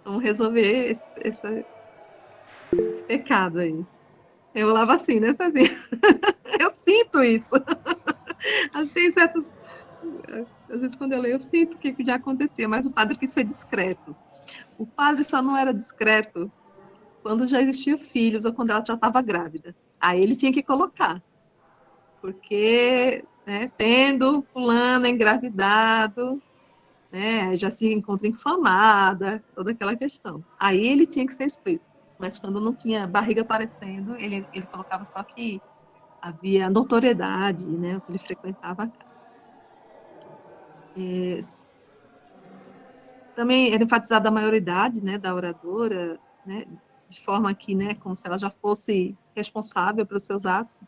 Vamos resolver esse pecado aí. Eu olhava assim, né, Cezinha? Eu sinto isso. Tem certos. Às vezes, quando eu leio, eu sinto o que já acontecia, mas o padre quis ser discreto. O padre só não era discreto quando já existiam filhos ou quando ela já estava grávida. Aí ele tinha que colocar. porque, né, tendo fulano engravidado, né, já se encontra inflamada, toda aquela questão. Aí ele tinha que ser explícito, mas quando não tinha barriga aparecendo, ele colocava só que havia notoriedade, né, que ele frequentava a casa. Também era enfatizada a maioridade, né, da oradora, né, de forma que, né, como se ela já fosse responsável pelos seus atos.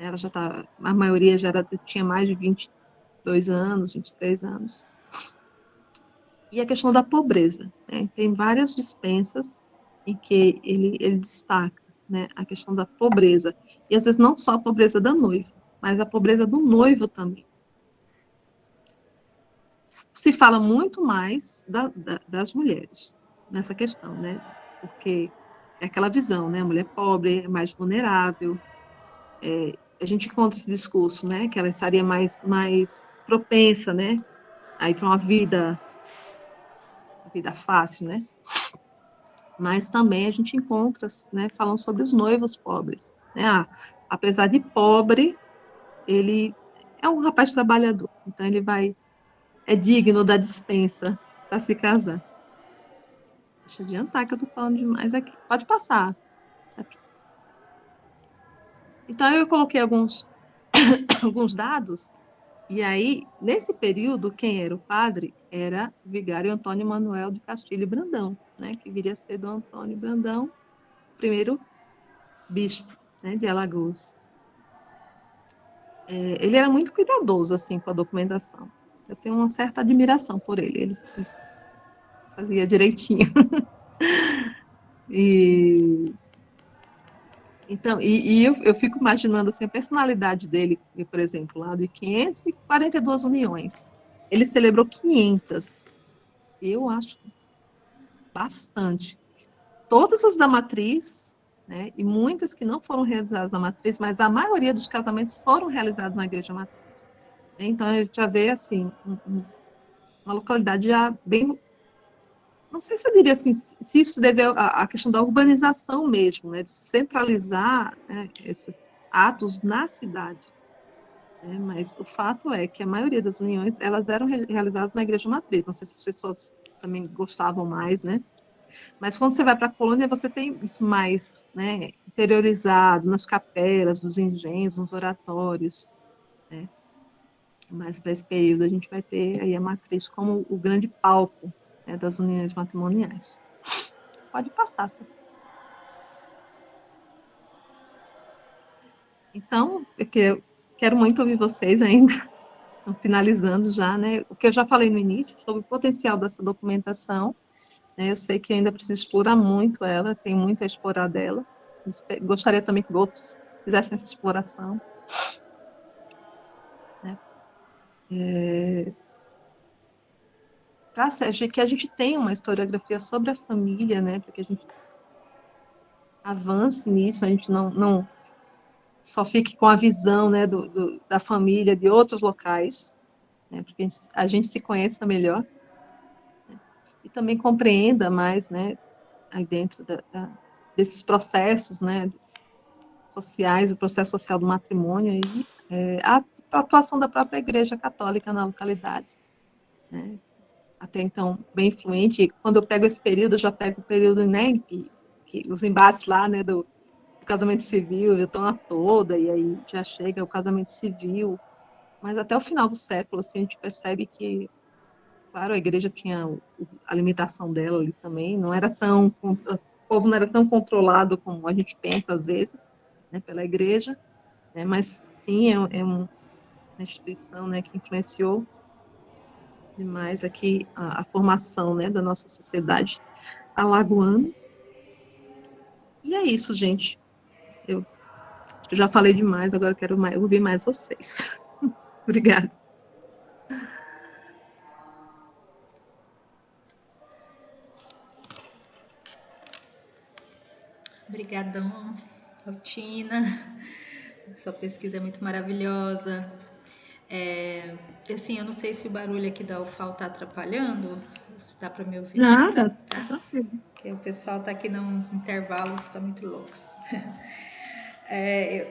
Ela já tá, a maioria tinha mais de 22 anos, 23 anos. E a questão da pobreza, né? Tem várias dispensas em que ele destaca, né, a questão da pobreza. E às vezes não só a pobreza da noiva, mas a pobreza do noivo também. Se fala muito mais das mulheres nessa questão, né? Porque é aquela visão, né? A mulher pobre é mais vulnerável. A gente encontra esse discurso, né? Que ela estaria mais propensa, né? Aí para uma vida fácil, né? Mas também a gente encontra, né? Falando sobre os noivos pobres, né? Apesar de pobre, ele é um rapaz trabalhador, então ele é digno da dispensa para se casar. Deixa eu adiantar que eu estou falando demais aqui. Pode passar. Então, eu coloquei alguns dados, e aí, nesse período, quem era o padre era o vigário Antônio Manuel de Castilho e Brandão, né, que viria a ser do Antônio Brandão, primeiro bispo, né, de Alagoas. Ele era muito cuidadoso, assim, com a documentação. Eu tenho uma certa admiração por ele. Ele fazia direitinho. E então, eu fico imaginando assim, a personalidade dele, por exemplo, lá de 542 uniões. Ele celebrou 500. Eu acho bastante. Todas as da matriz, né, e muitas que não foram realizadas na matriz, mas a maioria dos casamentos foram realizados na igreja matriz. Então, a gente já vê, assim, uma localidade já bem. Não sei se eu diria assim, se isso deve à questão da urbanização mesmo, né, de centralizar, né, esses atos na cidade. Né, mas o fato é que a maioria das uniões elas eram realizadas na igreja matriz. Não sei se as pessoas também gostavam mais, né? Mas quando você vai para a colônia, você tem isso mais, né, interiorizado nas capelas, nos engenhos, nos oratórios, né? Mas para esse período a gente vai ter aí a matriz como o grande palco, né, das uniões matrimoniais. Pode passar, Sofia. Então, eu quero muito ouvir vocês ainda, estão finalizando já, né? O que eu já falei no início sobre o potencial dessa documentação, né? Eu sei que eu ainda preciso explorar muito ela, tem muito a explorar dela. Gostaria também que outros fizessem essa exploração, né? Para que a gente tenha uma historiografia sobre a família, né? Para que a gente avance nisso, a gente não só fique com a visão, né, da família de outros locais, né? Porque a gente se conheça melhor, né, e também compreenda mais, né, aí dentro desses processos, né, sociais, o processo social do matrimônio e a atuação da própria Igreja Católica na localidade, né, até então bem influente. Quando eu pego esse período, eu já pego o período, né, que os embates lá, né, do casamento civil, já estão a toda, e aí já chega o casamento civil, mas até o final do século, assim, a gente percebe que, claro, a igreja tinha a limitação dela ali também, não era tão, o povo não era tão controlado como a gente pensa às vezes, né, pela igreja, né, mas sim, é uma instituição, né, que influenciou demais aqui a formação, né, da nossa sociedade alagoana. E é isso, gente. Eu já falei demais, agora eu quero ouvir mais vocês. Obrigada. Obrigadão, Altina. Sua pesquisa é muito maravilhosa. Assim, eu não sei se o barulho aqui da UFAL está atrapalhando, se dá para me ouvir. Nada, tá tranquilo. Porque o pessoal está aqui nos intervalos, está muito loucos.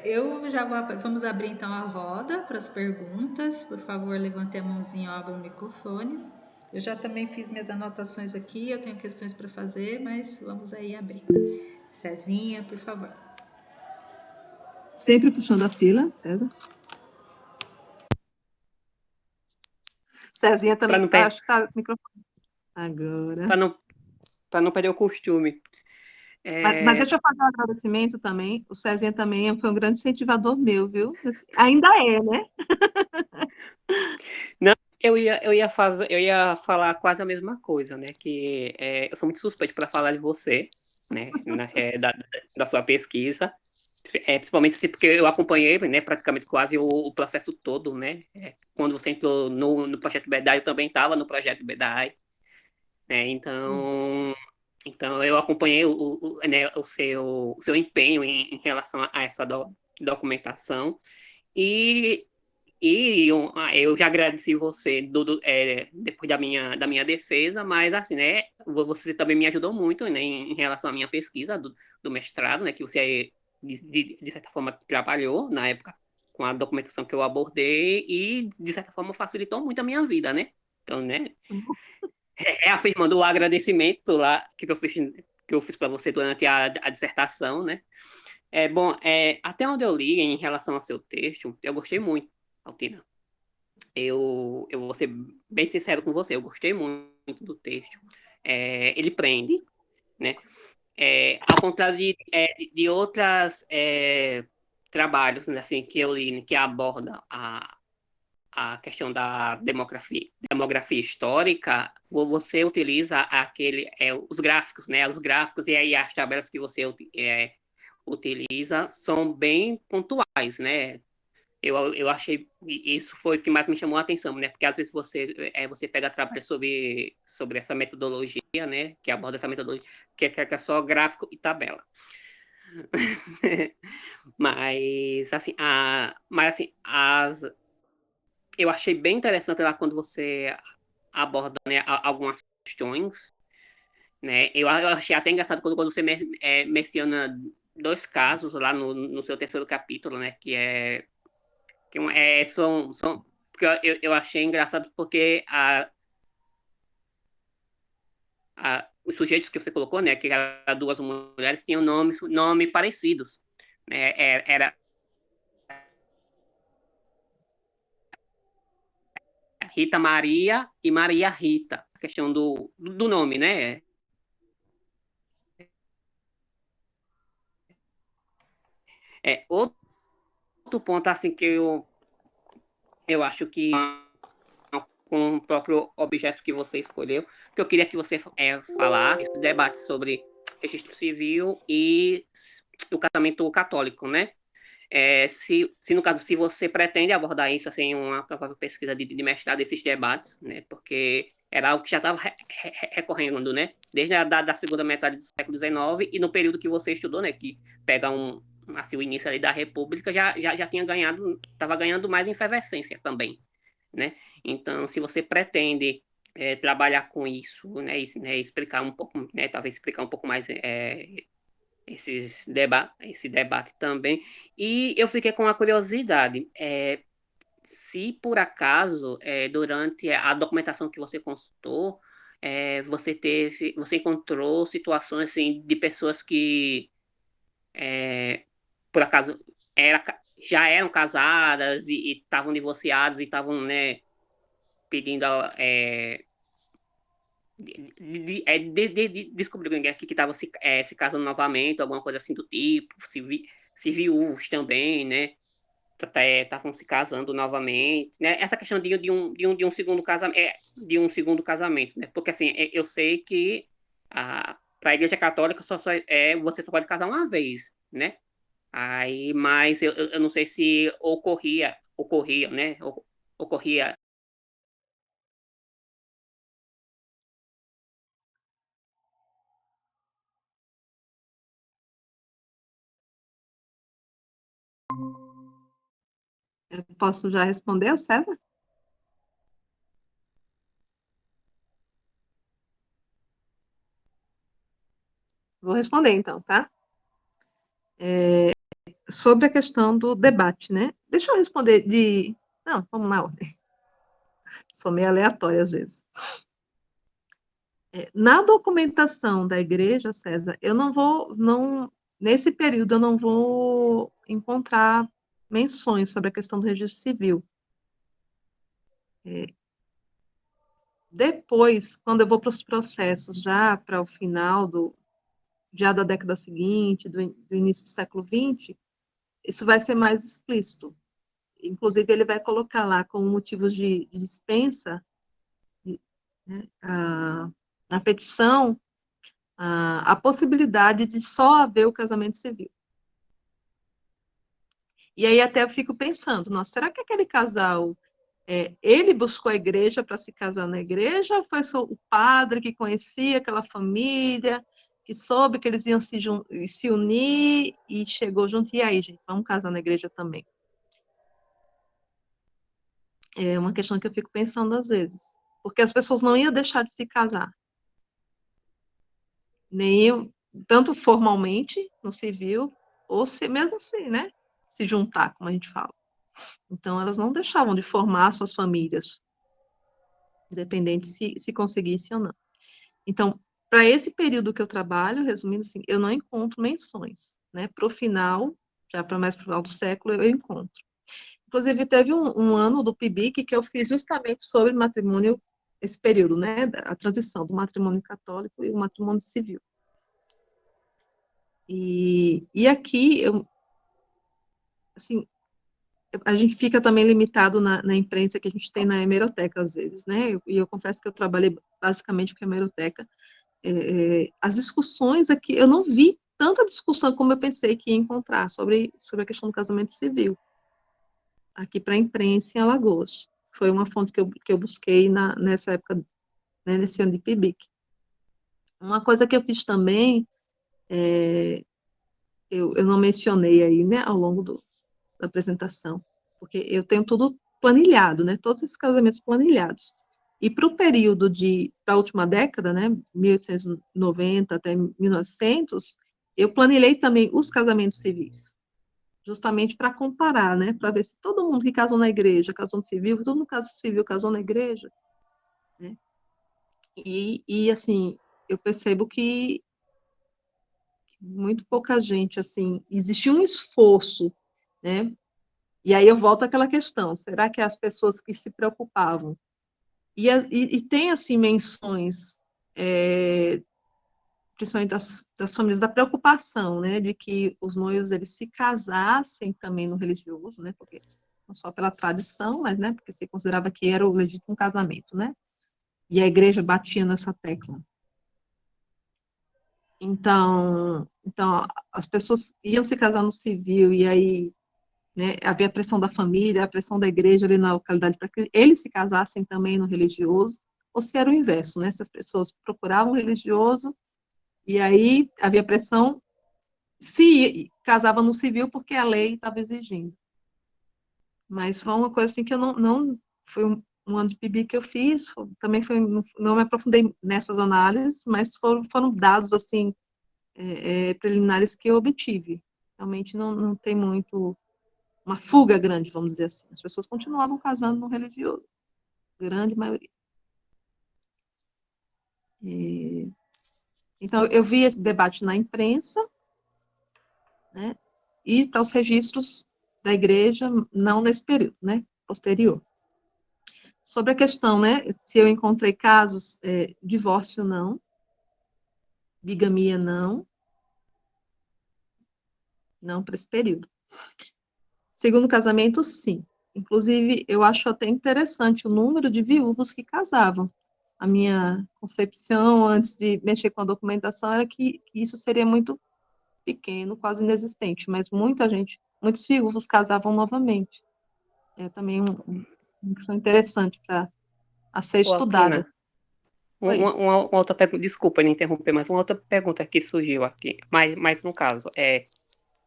Eu já vamos abrir então a roda para as perguntas. Por favor, levante a mãozinha ou abra o microfone. Eu já também fiz minhas anotações aqui, eu tenho questões para fazer, mas vamos aí abrir. Cezinha, por favor. Sempre puxando a fila, César. Cezinha também, acho que está no microfone. Agora. Para não perder o costume. Mas deixa eu fazer um agradecimento também. O Cezinha também foi um grande incentivador meu, viu? Ainda é, né? Não, eu ia falar quase a mesma coisa, né? Que eu sou muito suspeito para falar de você, né? Da sua pesquisa. Principalmente assim, porque eu acompanhei, né, praticamente quase o processo todo, né? Quando você entrou no projeto BEDAI, eu também estava no projeto BEDAI, né? Então eu acompanhei né, o seu empenho em relação a essa documentação e eu já agradeci você depois da minha defesa, mas assim, né, você também me ajudou muito, né, em relação à minha pesquisa do mestrado, né, que você, de certa forma, trabalhou na época com a documentação que eu abordei e, de certa forma, facilitou muito a minha vida, né? Então, né, reafirmando o agradecimento lá que eu fiz para você durante a dissertação, né? Bom, até onde eu li em relação ao seu texto, eu gostei muito, Altina. Eu vou ser bem sincero com você, eu gostei muito do texto. Ele prende, né? Ao contrário de outros trabalhos, né, assim, que eu li, que aborda a questão da demografia histórica, você utiliza os gráficos, né? Os gráficos e aí as tabelas que você utiliza são bem pontuais, né? Eu achei isso foi o que mais me chamou a atenção, né? Porque às vezes você pega trabalho sobre essa metodologia, né? Que aborda essa metodologia, que é só gráfico e tabela. Mas assim, eu achei bem interessante lá quando você aborda, né, algumas questões, né? Eu achei até engraçado quando você menciona dois casos lá no seu terceiro capítulo, né? São porque eu achei engraçado porque os sujeitos que você colocou, né, que eram duas mulheres, tinham nome parecidos, né? Era Rita Maria e Maria Rita, a questão do nome, né? Outro ponto assim que eu acho que com o próprio objeto que você escolheu, que eu queria que você falasse, debate sobre registro civil e o casamento católico, né? Se no caso, se você pretende abordar isso assim, uma provável pesquisa de mestrado, esses debates, né? Porque era algo que já estava recorrendo, né? Desde da segunda metade do século XIX e no período que você estudou, né? Que pega assim, o início ali da República, já tinha ganhado, estava ganhando mais efervescência também, né? Então, se você pretende trabalhar com isso, né, explicar um pouco, né, talvez explicar um pouco mais esse debate também. E eu fiquei com uma curiosidade, se por acaso, durante a documentação que você consultou, você encontrou situações assim, de pessoas que, por acaso, já eram casadas e estavam divorciadas e estavam, né, pedindo descobrir que estava se casando novamente, alguma coisa assim do tipo, se viúvos também, né? Estavam se casando novamente, né? Essa questão de um segundo casamento, né? Porque assim, eu sei que para a Igreja Católica você só pode casar uma vez, né? Aí, mas eu não sei se ocorria, né? Ocorria. Eu posso já responder, César? Vou responder então, tá? sobre a questão do debate, né? Deixa eu responder de... Não, vamos na ordem. Sou meio aleatória às vezes. Na documentação da igreja, César, eu não vou, nesse período eu não vou encontrar menções sobre a questão do registro civil. Depois, quando eu vou para os processos, já para o final já da década seguinte, do início do século XX, isso vai ser mais explícito. Inclusive, ele vai colocar lá como motivos de dispensa, né, na petição, a possibilidade de só haver o casamento civil. E aí até eu fico pensando, nossa, será que aquele casal, ele buscou a igreja para se casar na igreja, ou foi só o padre que conhecia aquela família, que soube que eles iam se unir e chegou junto, e aí, gente, vamos casar na igreja também? É uma questão que eu fico pensando às vezes, porque as pessoas não iam deixar de se casar, nem iam, tanto formalmente, no civil, ou se, mesmo se, né, se juntar, como a gente fala. Então, elas não deixavam de formar suas famílias, independente se conseguisse ou não. Então, para esse período que eu trabalho, resumindo assim, eu não encontro menções, né? Para o final, já para mais para o final do século, eu encontro. Inclusive, teve um ano do PIBIC que eu fiz justamente sobre matrimônio, esse período, né? A transição do matrimônio católico e o matrimônio civil. E aqui, assim, a gente fica também limitado na imprensa que a gente tem na hemeroteca, às vezes, né? E eu confesso que eu trabalhei basicamente com a hemeroteca. As discussões aqui, eu não vi tanta discussão como eu pensei que ia encontrar sobre a questão do casamento civil, aqui para a imprensa em Alagoas. Foi uma fonte que eu busquei nessa época, né, nesse ano de PIBIC. Uma coisa que eu fiz também, eu não mencionei aí, né, ao longo da apresentação, porque eu tenho tudo planilhado, né, todos esses casamentos planilhados. E para o período para a última década, né, 1890 até 1900, eu planilhei também os casamentos civis, justamente para comparar, né, para ver se todo mundo que casou na igreja, casou no civil, todo mundo casou civil, casou na igreja, né, e assim, eu percebo que muito pouca gente, assim, existia um esforço, né, e aí eu volto àquela questão, será que as pessoas que se preocupavam, e tem, assim, menções, principalmente das famílias, da preocupação, né, de que os noivos, eles se casassem também no religioso, né, porque não só pela tradição, mas, né, porque se considerava que era o legítimo casamento, né, e a igreja batia nessa tecla. Então as pessoas iam se casar no civil, e aí, né, havia a pressão da família, a pressão da igreja ali na localidade para que eles se casassem também no religioso, ou se era o inverso, né, se as pessoas procuravam o religioso, e aí havia pressão, se casava no civil porque a lei estava exigindo. Mas foi uma coisa assim que eu não foi um ano de PIB que eu fiz, também foi, não me aprofundei nessas análises, mas foram dados, assim, preliminares que eu obtive. Realmente não tem muito uma fuga grande, vamos dizer assim. As pessoas continuavam casando no religioso, grande maioria. Então, eu vi esse debate na imprensa, né, e para os registros da igreja, não nesse período, né, posterior. Sobre a questão, né, se eu encontrei casos, divórcio não, bigamia não para esse período. Segundo casamento, sim. Inclusive, eu acho até interessante o número de viúvos que casavam. A minha concepção, antes de mexer com a documentação, era que isso seria muito pequeno, quase inexistente, mas muitos viúvos casavam novamente. É também uma questão interessante a ser Ô, estudada. Alpina, Oi. uma outra pergunta, desculpa me interromper, mas uma outra pergunta que surgiu aqui, mas no caso,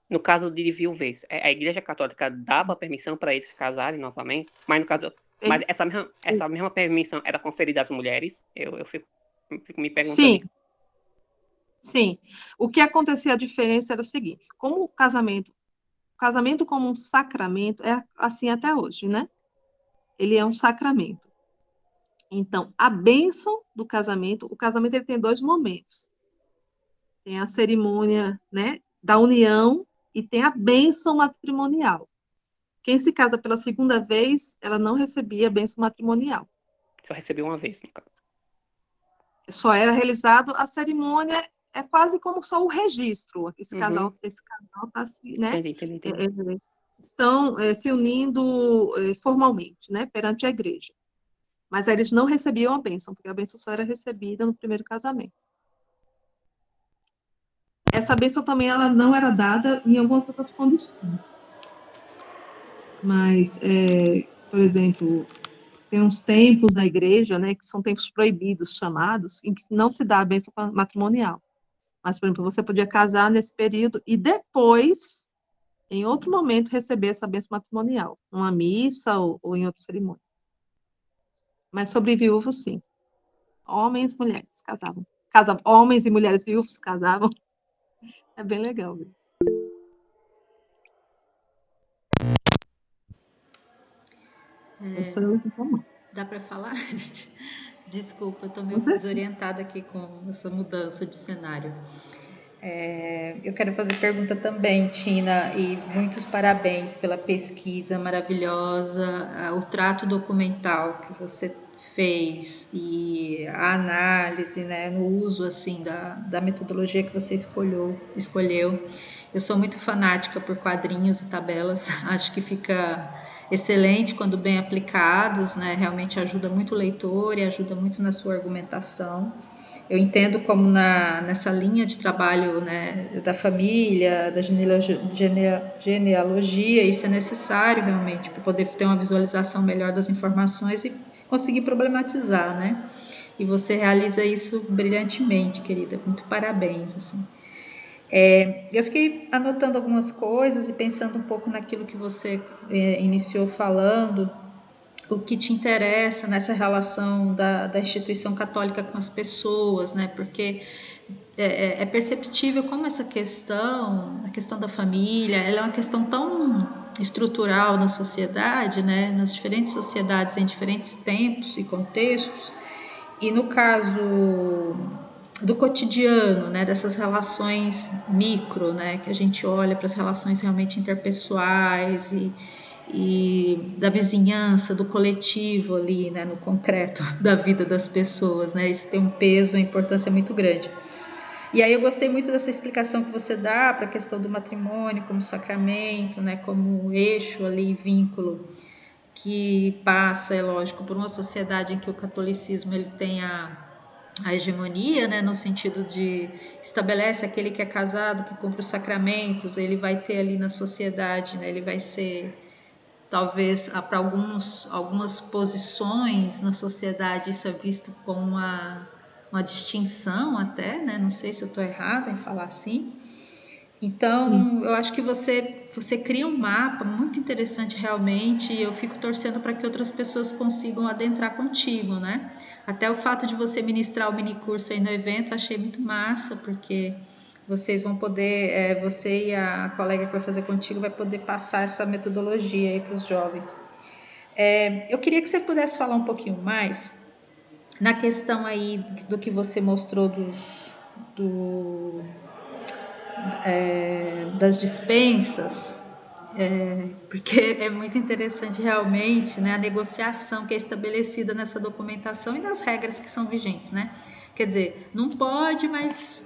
no caso de viuvez, a Igreja Católica dava permissão para eles se casarem novamente, mas no caso, mas essa mesma permissão era conferida às mulheres? Eu fico me perguntando Sim, isso. sim. O que acontecia, a diferença era o seguinte: como o casamento casamento como um sacramento é assim até hoje, né? Ele é um sacramento. Então, a bênção do casamento, o casamento ele tem 2 momentos. Tem a cerimônia, né, da união e tem a bênção matrimonial. Quem se casa pela segunda vez, ela não recebia a bênção matrimonial. Só recebi uma vez, no caso. Só era realizado a cerimônia, é quase como só o registro. Esse casal tá, né, Entendi. estão se unindo formalmente, né, perante a igreja. Mas aí eles não recebiam a bênção, porque a bênção só era recebida no primeiro casamento. Essa bênção também ela não era dada em algumas outras condições. Mas, por exemplo, tem uns tempos na igreja, né, que são tempos proibidos, chamados, em que não se dá a bênção matrimonial. Mas, por exemplo, você podia casar nesse período e depois, em outro momento, receber essa bênção matrimonial, numa missa ou em outra cerimônia. Mas sobre viúvos, sim. Homens e mulheres casavam. Homens e mulheres viúvos casavam. É bem legal isso. Dá para falar? Desculpa, eu estou meio desorientada aqui com essa mudança de cenário. Eu quero fazer pergunta também, Tina, e muitos parabéns pela pesquisa maravilhosa, o trato documental que você fez e a análise, né, no uso assim da metodologia que você escolheu. Eu sou muito fanática por quadrinhos e tabelas, acho que fica excelente quando bem aplicados, né, realmente ajuda muito o leitor e ajuda muito na sua argumentação. Eu entendo como nessa linha de trabalho, né, da família, da genealogia, isso é necessário realmente para poder ter uma visualização melhor das informações e conseguir problematizar, né? E você realiza isso brilhantemente, querida. Muito parabéns, assim. Eu fiquei anotando algumas coisas e pensando um pouco naquilo que você iniciou falando, o que te interessa nessa relação da instituição católica com as pessoas, né? Porque é perceptível como essa questão, a questão da família, ela é uma questão tão estrutural na sociedade, né? Nas diferentes sociedades, em diferentes tempos e contextos. E no caso do cotidiano, né? Dessas relações micro, né? Que a gente olha para as relações realmente interpessoais e da vizinhança, do coletivo ali, né, no concreto da vida das pessoas, né? Isso tem um peso, uma importância muito grande. E aí eu gostei muito dessa explicação que você dá para a questão do matrimônio como sacramento, né, como eixo ali, vínculo que passa, é lógico, por uma sociedade em que o catolicismo ele tem a hegemonia, né, no sentido de estabelece aquele que é casado, que cumpre os sacramentos, ele vai ter ali na sociedade, né, ele vai ser talvez para algumas posições na sociedade isso é visto como uma distinção até, né? Não sei se eu estou errada em falar assim. Então, eu acho que você cria um mapa muito interessante realmente e eu fico torcendo para que outras pessoas consigam adentrar contigo, né? Até o fato de você ministrar o minicurso aí no evento, achei muito massa, porque vocês vão poder, você e a colega que vai fazer contigo vai poder passar essa metodologia aí para os jovens. Eu queria que você pudesse falar um pouquinho mais na questão aí do que você mostrou das dispensas, porque é muito interessante realmente, né, a negociação que é estabelecida nessa documentação e nas regras que são vigentes, né? Quer dizer, não pode, mas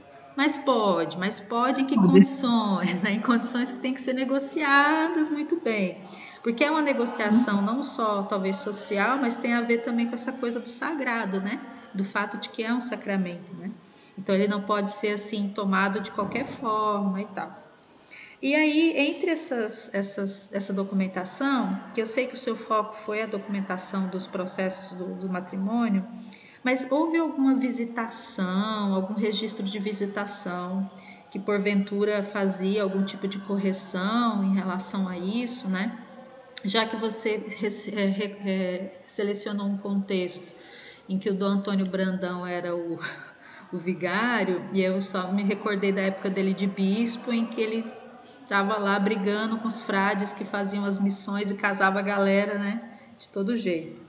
pode em que condições, né? Em condições que têm que ser negociadas muito bem. Porque é uma negociação não só talvez social, mas tem a ver também com essa coisa do sagrado, né? Do fato de que é um sacramento, né? Então ele não pode ser assim tomado de qualquer forma e tal. E aí, entre essa documentação, que eu sei que o seu foco foi a documentação dos processos do matrimônio, mas houve alguma visitação, algum registro de visitação que porventura fazia algum tipo de correção em relação a isso, né? Já que você selecionou um contexto em que o Dom Antônio Brandão era o vigário, e eu só me recordei da época dele de bispo, em que ele Tava lá brigando com os frades que faziam as missões e casava a galera, né? De todo jeito.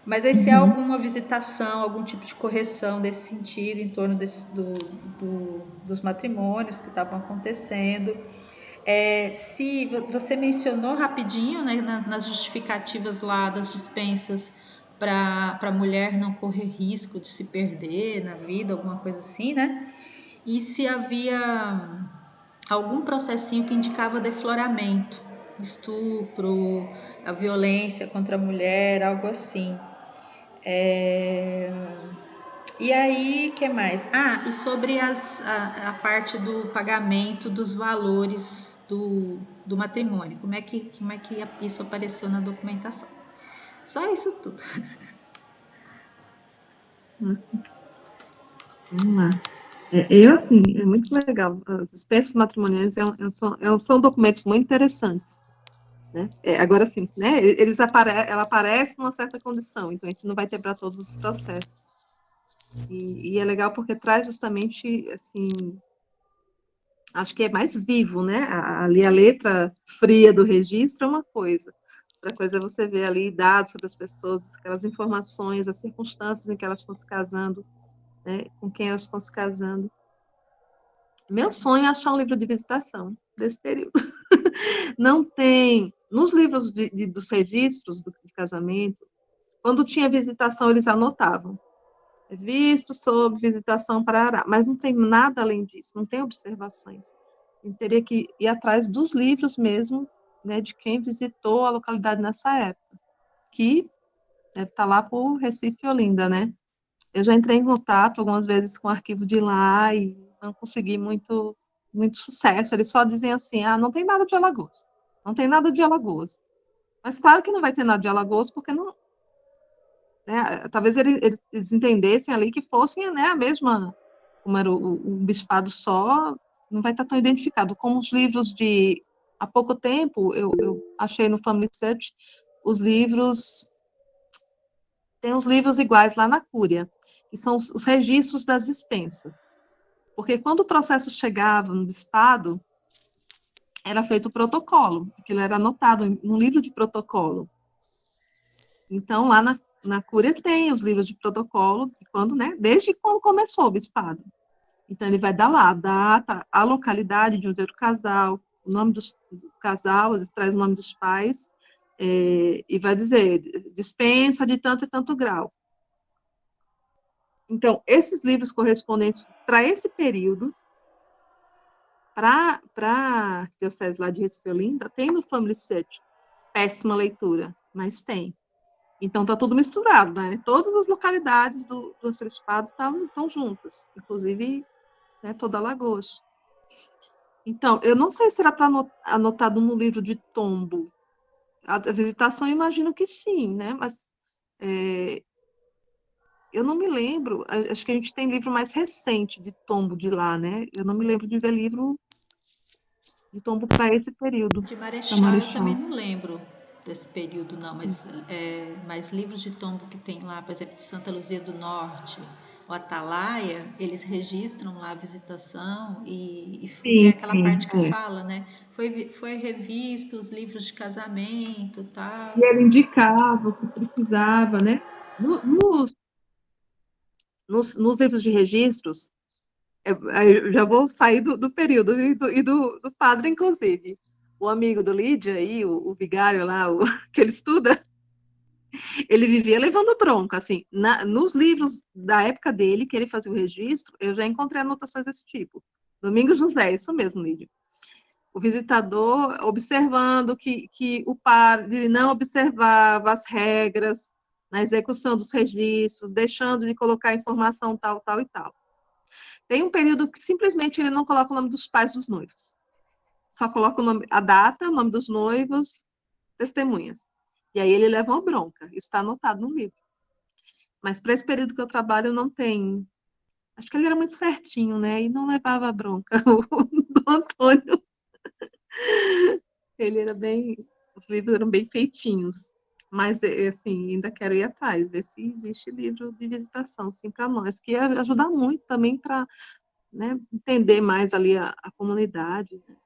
Mas aí se há alguma visitação, algum tipo de correção desse sentido em torno dos matrimônios que estavam acontecendo. Se você mencionou rapidinho, né, nas justificativas lá das dispensas para a mulher não correr risco de se perder na vida, alguma coisa assim, né? E se havia algum processinho que indicava defloramento, estupro, a violência contra a mulher, algo assim. E aí, que mais? E sobre a parte do pagamento dos valores do matrimônio. Como é que isso apareceu na documentação? Só isso tudo. Vamos lá. Eu, assim, é muito legal. As espécies matrimoniais são documentos muito interessantes, né? Agora, sim, né? Ela aparece numa certa condição, então a gente não vai ter para todos os processos. E é legal porque traz justamente, assim, acho que é mais vivo, né? Ali a letra fria do registro é uma coisa. Outra coisa é você ver ali dados sobre as pessoas, aquelas informações, as circunstâncias em que elas estão se casando, né? Com quem elas estão se casando. Meu sonho é achar um livro de visitação desse período. Não tem. Nos livros dos registros de casamento, quando tinha visitação, eles anotavam. Visto sob visitação para. Mas não tem nada além disso, não tem observações. A gente teria que ir atrás dos livros mesmo, né, de quem visitou a localidade nessa época, que deve estar lá por Recife e Olinda, né? Eu já entrei em contato algumas vezes com o arquivo de lá e não consegui muito sucesso. Eles só dizem assim: não tem nada de Alagoas. Não tem nada de Alagoas. Mas claro que não vai ter nada de Alagoas, porque não, né, talvez eles entendessem ali que fossem, né, a mesma, como era o bispado só, não vai estar tão identificado. Como os livros de. Há pouco tempo, eu achei no Family Search os livros. Tem uns livros iguais lá na Cúria, que são os registros das dispensas. Porque quando o processo chegava no bispado, era feito o protocolo, aquilo era anotado num livro de protocolo. Então, lá na Cúria tem os livros de protocolo, né, desde quando começou o bispado. Então, ele vai dar lá a data, a localidade de onde era o casal, o nome do casal, eles traz o nome dos pais, e vai dizer, dispensa de tanto e tanto grau. Então, esses livros correspondentes para esse período, para a Diocese lá de Recife e Olinda, tem no Family Search. Péssima leitura, mas tem. Então, está tudo misturado, né? Todas as localidades do arcebispado estão juntas, inclusive, né, toda Alagoas. Então, eu não sei se era para anotado no livro de tombo. A visitação, eu imagino que sim, né? Mas eu não me lembro. Acho que a gente tem livro mais recente de tombo de lá, né? Eu não me lembro de ver livro de tombo para esse período, De para Marechal, eu também Marechal. não lembro desse período, não, mas livros de tombo que tem lá, por exemplo, de Santa Luzia do Norte, o Atalaia, eles registram lá a visitação e tem Sim, aquela sim, parte que fala, né? Foi revisto os livros de casamento e tal. E ele indicava o que precisava, né? Nos livros de registros, aí eu já vou sair do período do padre, inclusive. O amigo do Lídia aí, o vigário lá, que ele estuda, ele vivia levando bronca, assim, nos livros da época dele, que ele fazia o registro, eu já encontrei anotações desse tipo. Domingos José, isso mesmo, Lídia. O visitador observando que o padre não observava as regras na execução dos registros, deixando de colocar informação tal, tal e tal. Tem um período que simplesmente ele não coloca o nome dos pais dos noivos. Só coloca o nome, a data, o nome dos noivos, testemunhas. E aí ele leva uma bronca. Isso está anotado no livro. Mas para esse período que eu trabalho, não tem. Acho que ele era muito certinho, né? E não levava a bronca. O do Antônio, ele era bem. Os livros eram bem feitinhos. Mas, assim, ainda quero ir atrás, ver se existe livro de visitação, sim, para nós, que ia ajudar muito também para, né, entender mais ali a comunidade. Né?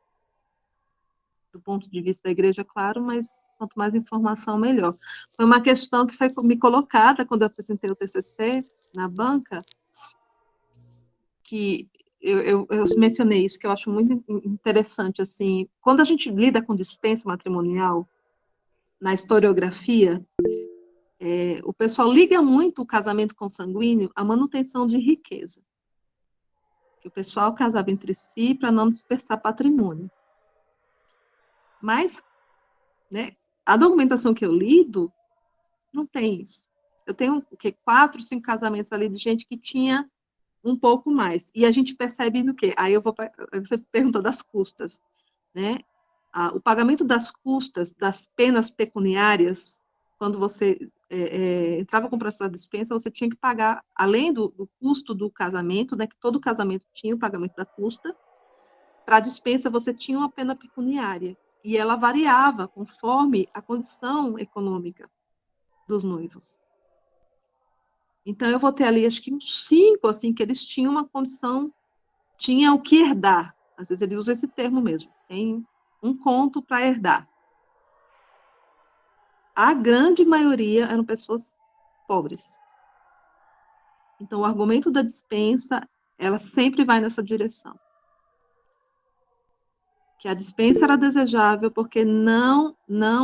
do ponto de vista da igreja, claro, mas quanto mais informação, melhor. Foi uma questão que foi me colocada quando eu apresentei o TCC na banca, que eu mencionei isso, que eu acho muito interessante, assim, quando a gente lida com dispensa matrimonial, na historiografia, o pessoal liga muito o casamento consanguíneo à manutenção de riqueza. Que o pessoal casava entre si para não dispersar patrimônio. Mas, né, a documentação que eu lido não tem isso. Eu tenho o quê? 4, 5 casamentos ali de gente que tinha um pouco mais. E a gente percebe no quê? Aí você perguntou das custas, né? O pagamento das custas, das penas pecuniárias, quando você entrava com processo de dispensa, você tinha que pagar, além do custo do casamento, né, que todo casamento tinha o pagamento da custa, para a dispensa você tinha uma pena pecuniária, e ela variava conforme a condição econômica dos noivos. Então, eu vou ter ali, acho que uns 5, assim, que eles tinham uma condição, tinha o que herdar. Às vezes ele usa esse termo mesmo, tem um conto para herdar. A grande maioria eram pessoas pobres. Então, o argumento da dispensa, ela sempre vai nessa direção. Que a dispensa era desejável porque não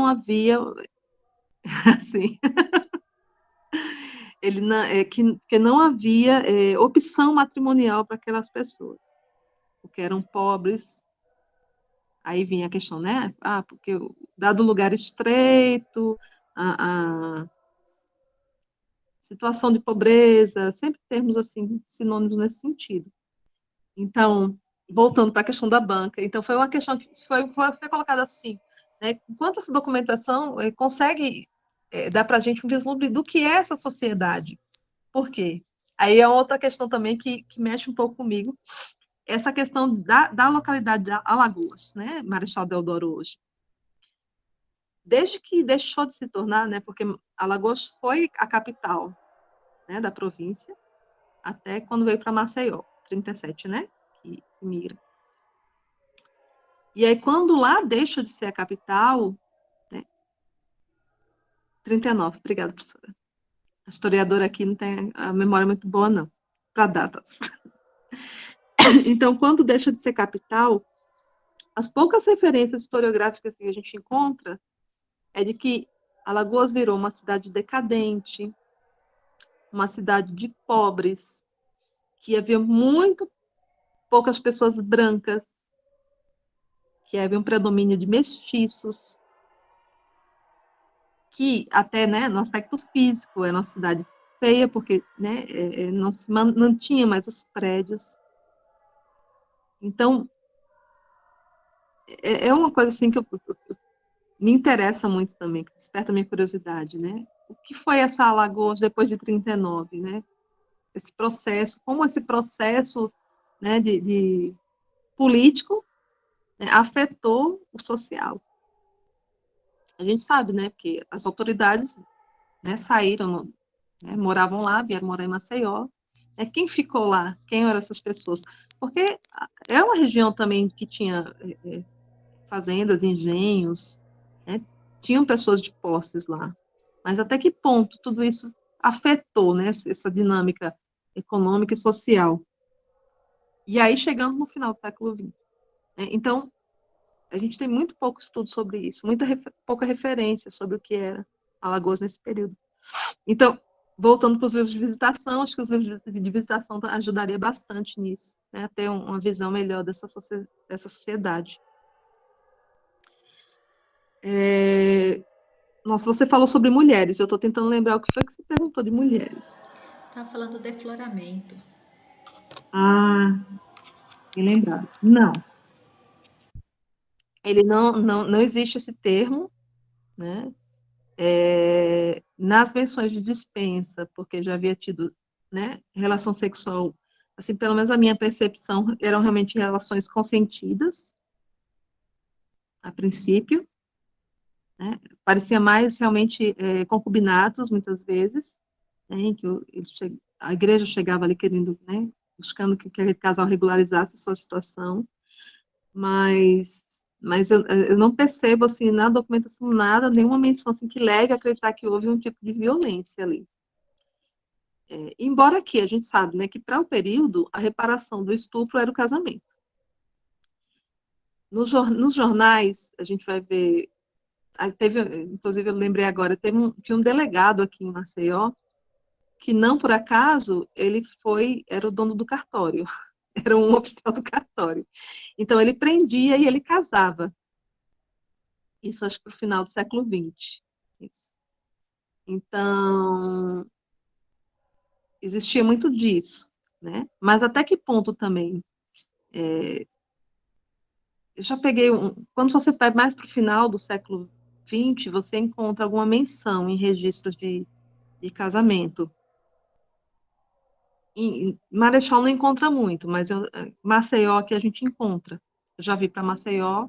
havia, assim, que não havia opção matrimonial para aquelas pessoas, porque eram pobres. Aí vinha a questão, né? Porque dado o lugar estreito, a situação de pobreza, sempre termos assim sinônimos nesse sentido. Então, voltando para a questão da banca, então foi uma questão que foi colocada assim, né? Enquanto essa documentação consegue dar para a gente um vislumbre do que é essa sociedade. Por quê? Aí é outra questão também que mexe um pouco comigo, essa questão da localidade de Alagoas, né? Marechal Deodoro hoje. Desde que deixou de se tornar, né? Porque Alagoas foi a capital, né, da província, até quando veio para Maceió, 37, né? Que migra. E aí, quando lá deixa de ser a capital, né, 39, obrigada, professora. A historiadora aqui não tem a memória muito boa, não, para datas. Então, quando deixa de ser capital, as poucas referências historiográficas que a gente encontra é de que Alagoas virou uma cidade decadente, uma cidade de pobres, que havia muito poucas pessoas brancas, que havia um predomínio de mestiços, que até, né, no aspecto físico, é uma cidade feia, porque, né, não se mantinha mais os prédios. Então, é uma coisa assim que me interessa muito também, que desperta a minha curiosidade, né? O que foi essa Alagoas depois de 39, né? Esse processo, como esse processo, né, de político, né, afetou o social. A gente sabe, né, que as autoridades, né, saíram, né, moravam lá, vieram morar em Maceió. Quem ficou lá? Quem eram essas pessoas? Porque é uma região também que tinha fazendas, engenhos, né, tinham pessoas de posses lá. Mas até que ponto tudo isso afetou, né, essa dinâmica econômica e social? E aí, chegando no final do século XX. Né? Então, a gente tem muito pouco estudo sobre isso, pouca referência sobre o que era Alagoas nesse período. Então, voltando para os livros de visitação, acho que os livros de visitação ajudaria bastante nisso, né, a ter uma visão melhor dessa sociedade. Nossa, você falou sobre mulheres, eu estou tentando lembrar o que foi que você perguntou de mulheres. Tá falando de defloramento. Bem lembrado. Não. Ele não existe esse termo, né? Nas menções de dispensa, porque já havia tido, né, relação sexual, assim, pelo menos a minha percepção, eram realmente relações consentidas, a princípio, né? Parecia mais realmente concubinatos, muitas vezes, né, em que a igreja chegava ali querendo, né, buscando que aquele casal regularizasse a sua situação, mas mas eu não percebo, assim, na documentação nada, nenhuma menção, assim, que leve a acreditar que houve um tipo de violência ali. Embora aqui a gente sabe, né, que para o período, a reparação do estupro era o casamento. Nos jornais, a gente vai ver, inclusive eu lembrei agora, tinha um delegado aqui em Maceió, que não por acaso, era o dono do cartório, era um oficial do cartório. Então ele prendia e ele casava. Isso acho que para o final do século XX. Isso. Então, existia muito disso, né? Mas até que ponto também? Eu já peguei quando você vai mais para o final do século XX, você encontra alguma menção em registros de casamento. Em Marechal não encontra muito, mas Maceió aqui a gente encontra. Eu já vi para Maceió,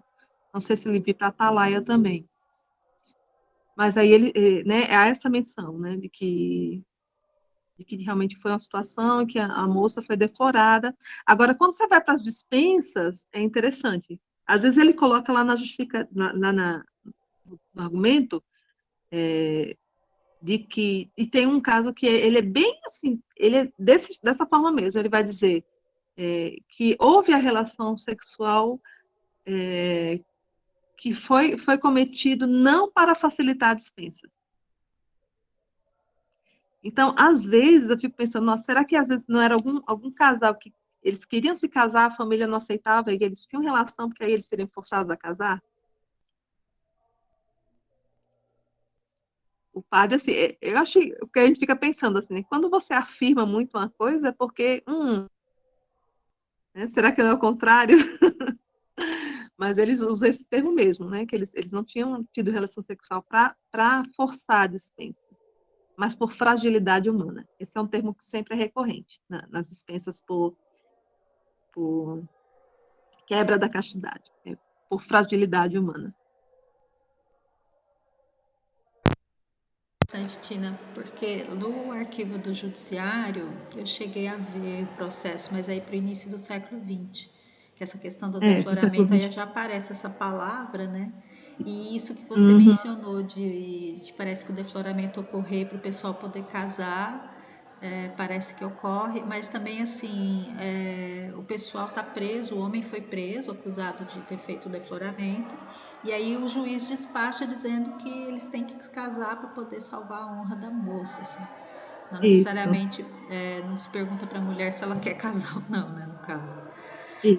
não sei se ele vi para Atalaia também. Mas aí né, há essa menção, né, de que realmente foi uma situação em que a moça foi deflorada. Agora, quando você vai para as dispensas, é interessante. Às vezes ele coloca lá no argumento de que... E tem um caso que ele é bem assim, ele é dessa forma mesmo, ele vai dizer que houve a relação sexual que foi cometido não para facilitar a dispensa. Então, às vezes, eu fico pensando, nossa, será que às vezes não era algum casal que eles queriam se casar, a família não aceitava e eles tinham relação porque aí eles seriam forçados a casar? O padre, assim, eu acho que a gente fica pensando assim, né? Quando você afirma muito uma coisa é porque, né, será que não é o contrário? Mas eles usam esse termo mesmo, né? Que eles não tinham tido relação sexual para forçar a dispensa, mas por fragilidade humana. Esse é um termo que sempre é recorrente nas dispensas por quebra da castidade, por fragilidade humana. Interessante, Tina, porque no arquivo do judiciário eu cheguei a ver o processo, mas aí para o início do século XX, que essa questão do Do século defloramento, aí XX. já aparece essa palavra, né? E isso que você Uhum, mencionou de parece que o defloramento ocorrer para o pessoal poder casar, parece que ocorre, mas também assim, o pessoal está preso, o homem foi preso, acusado de ter feito o defloramento, e aí o juiz despacha dizendo que eles têm que se casar para poder salvar a honra da moça, assim. Não isso, necessariamente não se pergunta para a mulher se ela quer casar ou não, né, no caso.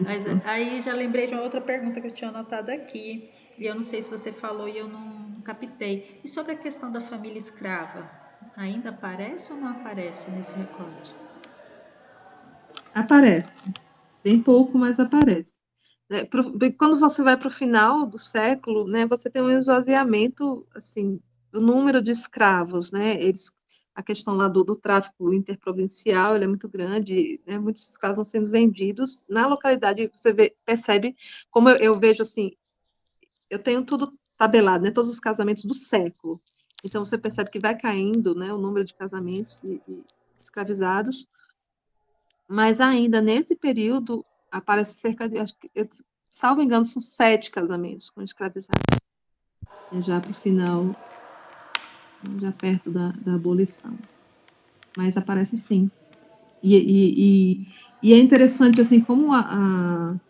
Mas isso. aí já lembrei de uma outra pergunta que eu tinha anotado aqui, e eu não sei se você falou e eu não captei. E sobre a questão da família escrava, ainda aparece ou não aparece nesse recorte? Aparece. Bem pouco, mas aparece. Quando você vai para o final do século, né, você tem um esvaziamento, assim, do número de escravos, né? A questão lá do tráfico interprovincial, ele é muito grande, né? Muitos escravos vão sendo vendidos na localidade. Você percebe, como eu vejo assim, eu tenho tudo tabelado, né? Todos os casamentos do século. Então você percebe que vai caindo, né? O número de casamentos e escravizados, mas ainda nesse período aparece cerca de, acho que, salvo engano, são 7 casamentos com escravizados. Já para o final, já perto da abolição. Mas aparece sim. E é interessante, assim, como uma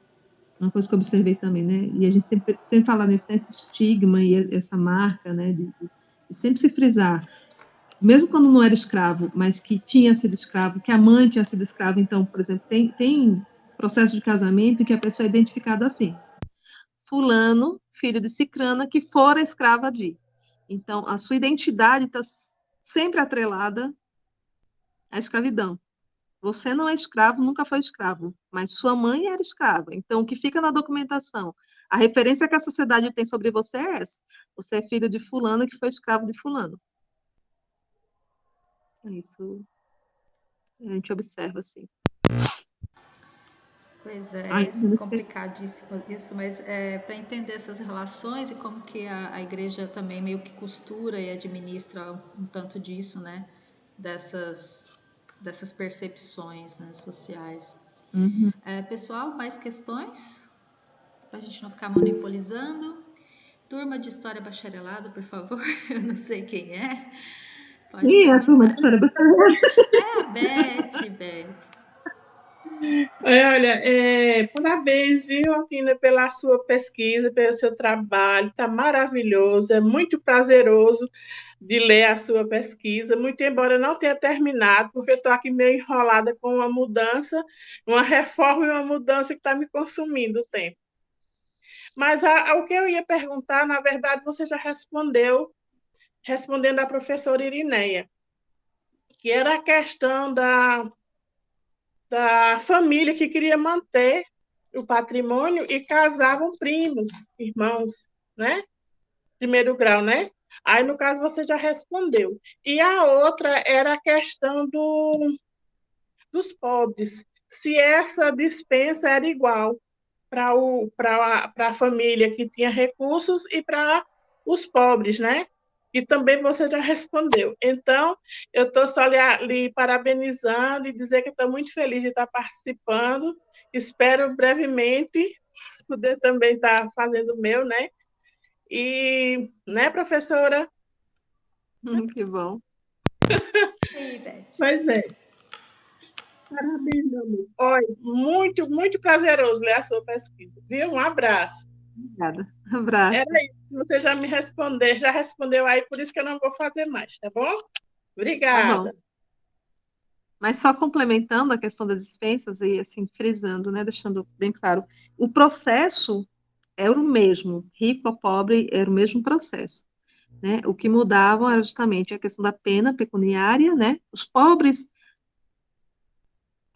coisa que eu observei também, né? E a gente sempre fala nesse estigma e essa marca, né? De sempre se frisar, mesmo quando não era escravo, mas que tinha sido escravo, que a mãe tinha sido escrava. Então, por exemplo, tem processo de casamento em que a pessoa é identificada assim: fulano, filho de cicrana, que fora escrava de. Então, a sua identidade está sempre atrelada à escravidão. Você não é escravo, nunca foi escravo, mas sua mãe era escrava. Então, o que fica na documentação, a referência que a sociedade tem sobre você é essa: você é filho de fulano que foi escravo de fulano. Isso a gente observa assim. Pois Ai, é, complicadíssimo isso, mas para entender essas relações e como que a igreja também meio que costura e administra um tanto disso, né? Dessas percepções, né, sociais. uhum. Pessoal, mais questões? para a gente não ficar monopolizando. Turma de História Bacharelado, por favor. Eu não sei quem é. Pode E a turma de perguntar. História Bacharelado. É a Beth. Olha, parabéns, viu, Altina, pela sua pesquisa, pelo seu trabalho, está maravilhoso, é muito prazeroso de ler a sua pesquisa, muito embora eu não tenha terminado, porque eu estou aqui meio enrolada com uma mudança, uma reforma e uma mudança que está me consumindo o tempo. Mas o que eu ia perguntar, na verdade, você já respondeu, respondendo à professora Irineia, que era a questão da família que queria manter o patrimônio e casavam primos, irmãos, né? Primeiro grau, né? Aí, no caso, você já respondeu. E a outra era a questão dos pobres. Se essa dispensa era igual para a família que tinha recursos e para os pobres, né? E também você já respondeu. Então, eu estou só lhe parabenizando e dizer que estou muito feliz de estar participando. Espero brevemente poder também estar fazendo o meu, né? E, né, professora? Que bom. E aí, Beth? Pois é. Parabéns, meu amigo. Olha, muito, muito prazeroso ler a sua pesquisa, viu? Um abraço. Obrigada. Abraço. Era isso. Você já me respondeu, já respondeu aí, por isso que eu não vou fazer mais, tá bom? Tá bom. Obrigada. Mas só complementando a questão das dispensas e assim frisando, né, deixando bem claro, o processo era o mesmo, rico ou pobre era o mesmo processo, né? O que mudavam era justamente a questão da pena pecuniária, né? Os pobres,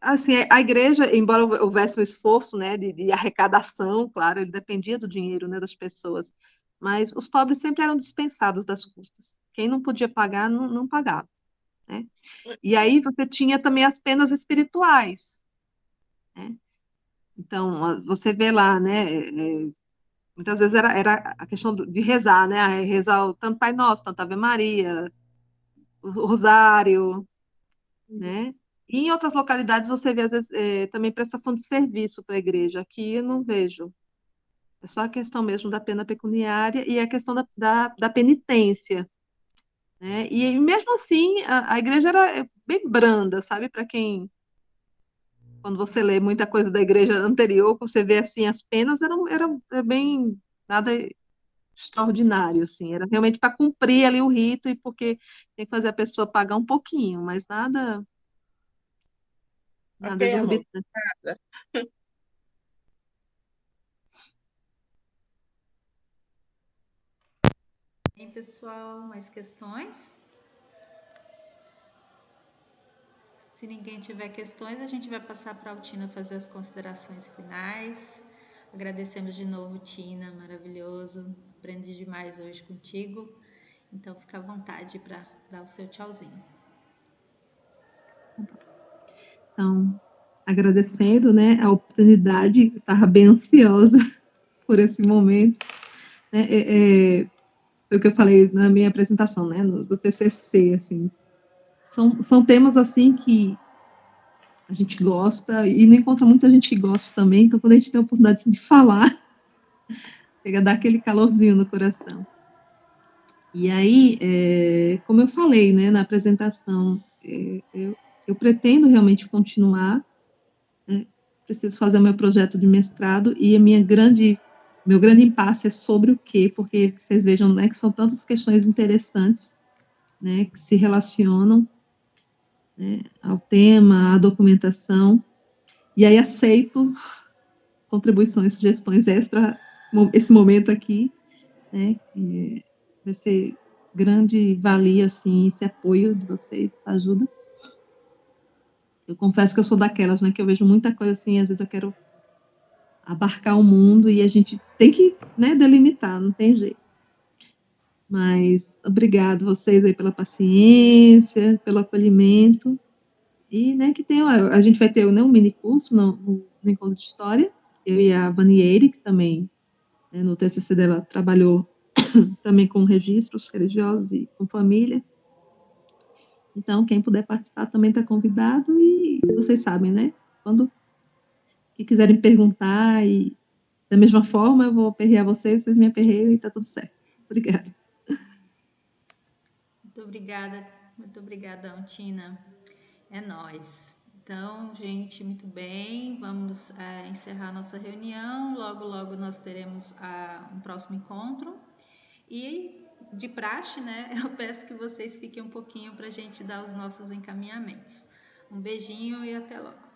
assim, a igreja, embora houvesse um esforço, né, de arrecadação, claro, ele dependia do dinheiro, né, das pessoas, mas os pobres sempre eram dispensados das custas. Quem não podia pagar, não pagava, né? E aí você tinha também as penas espirituais, né? Então, você vê lá, né? Muitas vezes era a questão de rezar, né? Rezar tanto Pai Nosso, tanto Ave Maria, o Rosário, né? E em outras localidades você vê, às vezes, também prestação de serviço para a igreja. Aqui eu não vejo. É só a questão mesmo da pena pecuniária e a questão da penitência, né? E mesmo assim, a igreja era bem branda, sabe? Para quem quando você lê muita coisa da igreja anterior, você vê assim, as penas eram bem nada extraordinário, assim, era realmente para cumprir ali o rito e porque tem que fazer a pessoa pagar um pouquinho, mas nada Ok, amor. exorbitante. Bem, pessoal, mais questões? Se ninguém tiver questões, a gente vai passar para a Tina fazer as considerações finais. Agradecemos de novo, Tina, maravilhoso. Aprendi demais hoje contigo. Então, fica à vontade para dar o seu tchauzinho. Então, agradecendo, né, a oportunidade, eu estava bem ansiosa por esse momento, né, foi o que eu falei na minha apresentação, né, do TCC, assim, são temas, assim, que a gente gosta e não encontra muita gente que gosta também, então quando a gente tem a oportunidade assim, de falar, chega a dar aquele calorzinho no coração. E aí, como eu falei, né, na apresentação, eu pretendo realmente continuar, né, preciso fazer o meu projeto de mestrado e meu grande impasse é sobre o quê? Porque vocês vejam, né, que são tantas questões interessantes, né, que se relacionam, né, ao tema, à documentação, e aí aceito contribuições, sugestões extra, esse momento aqui, né, vai ser grande valia, assim, esse apoio de vocês, essa ajuda. Eu confesso que eu sou daquelas, né, que eu vejo muita coisa assim, às vezes eu quero abarcar o mundo e a gente tem que, né, delimitar, não tem jeito. Mas obrigado vocês aí pela paciência, pelo acolhimento e, né, que tem, a gente vai ter, né, um mini curso no Encontro de História, eu e a Vanieri, que também, né, no TCC dela trabalhou também com registros religiosos e com família. Então, quem puder participar também está convidado e vocês sabem, né? Quando que quiserem perguntar e Da mesma forma, eu vou aperrear vocês me aperreiam e tá tudo certo. Obrigada. Muito obrigada, Antina. É nóis. Então, gente, muito bem, vamos encerrar nossa reunião. Logo, logo nós teremos um próximo encontro. E, de praxe, né, eu peço que vocês fiquem um pouquinho para a gente dar os nossos encaminhamentos. Um beijinho e até logo.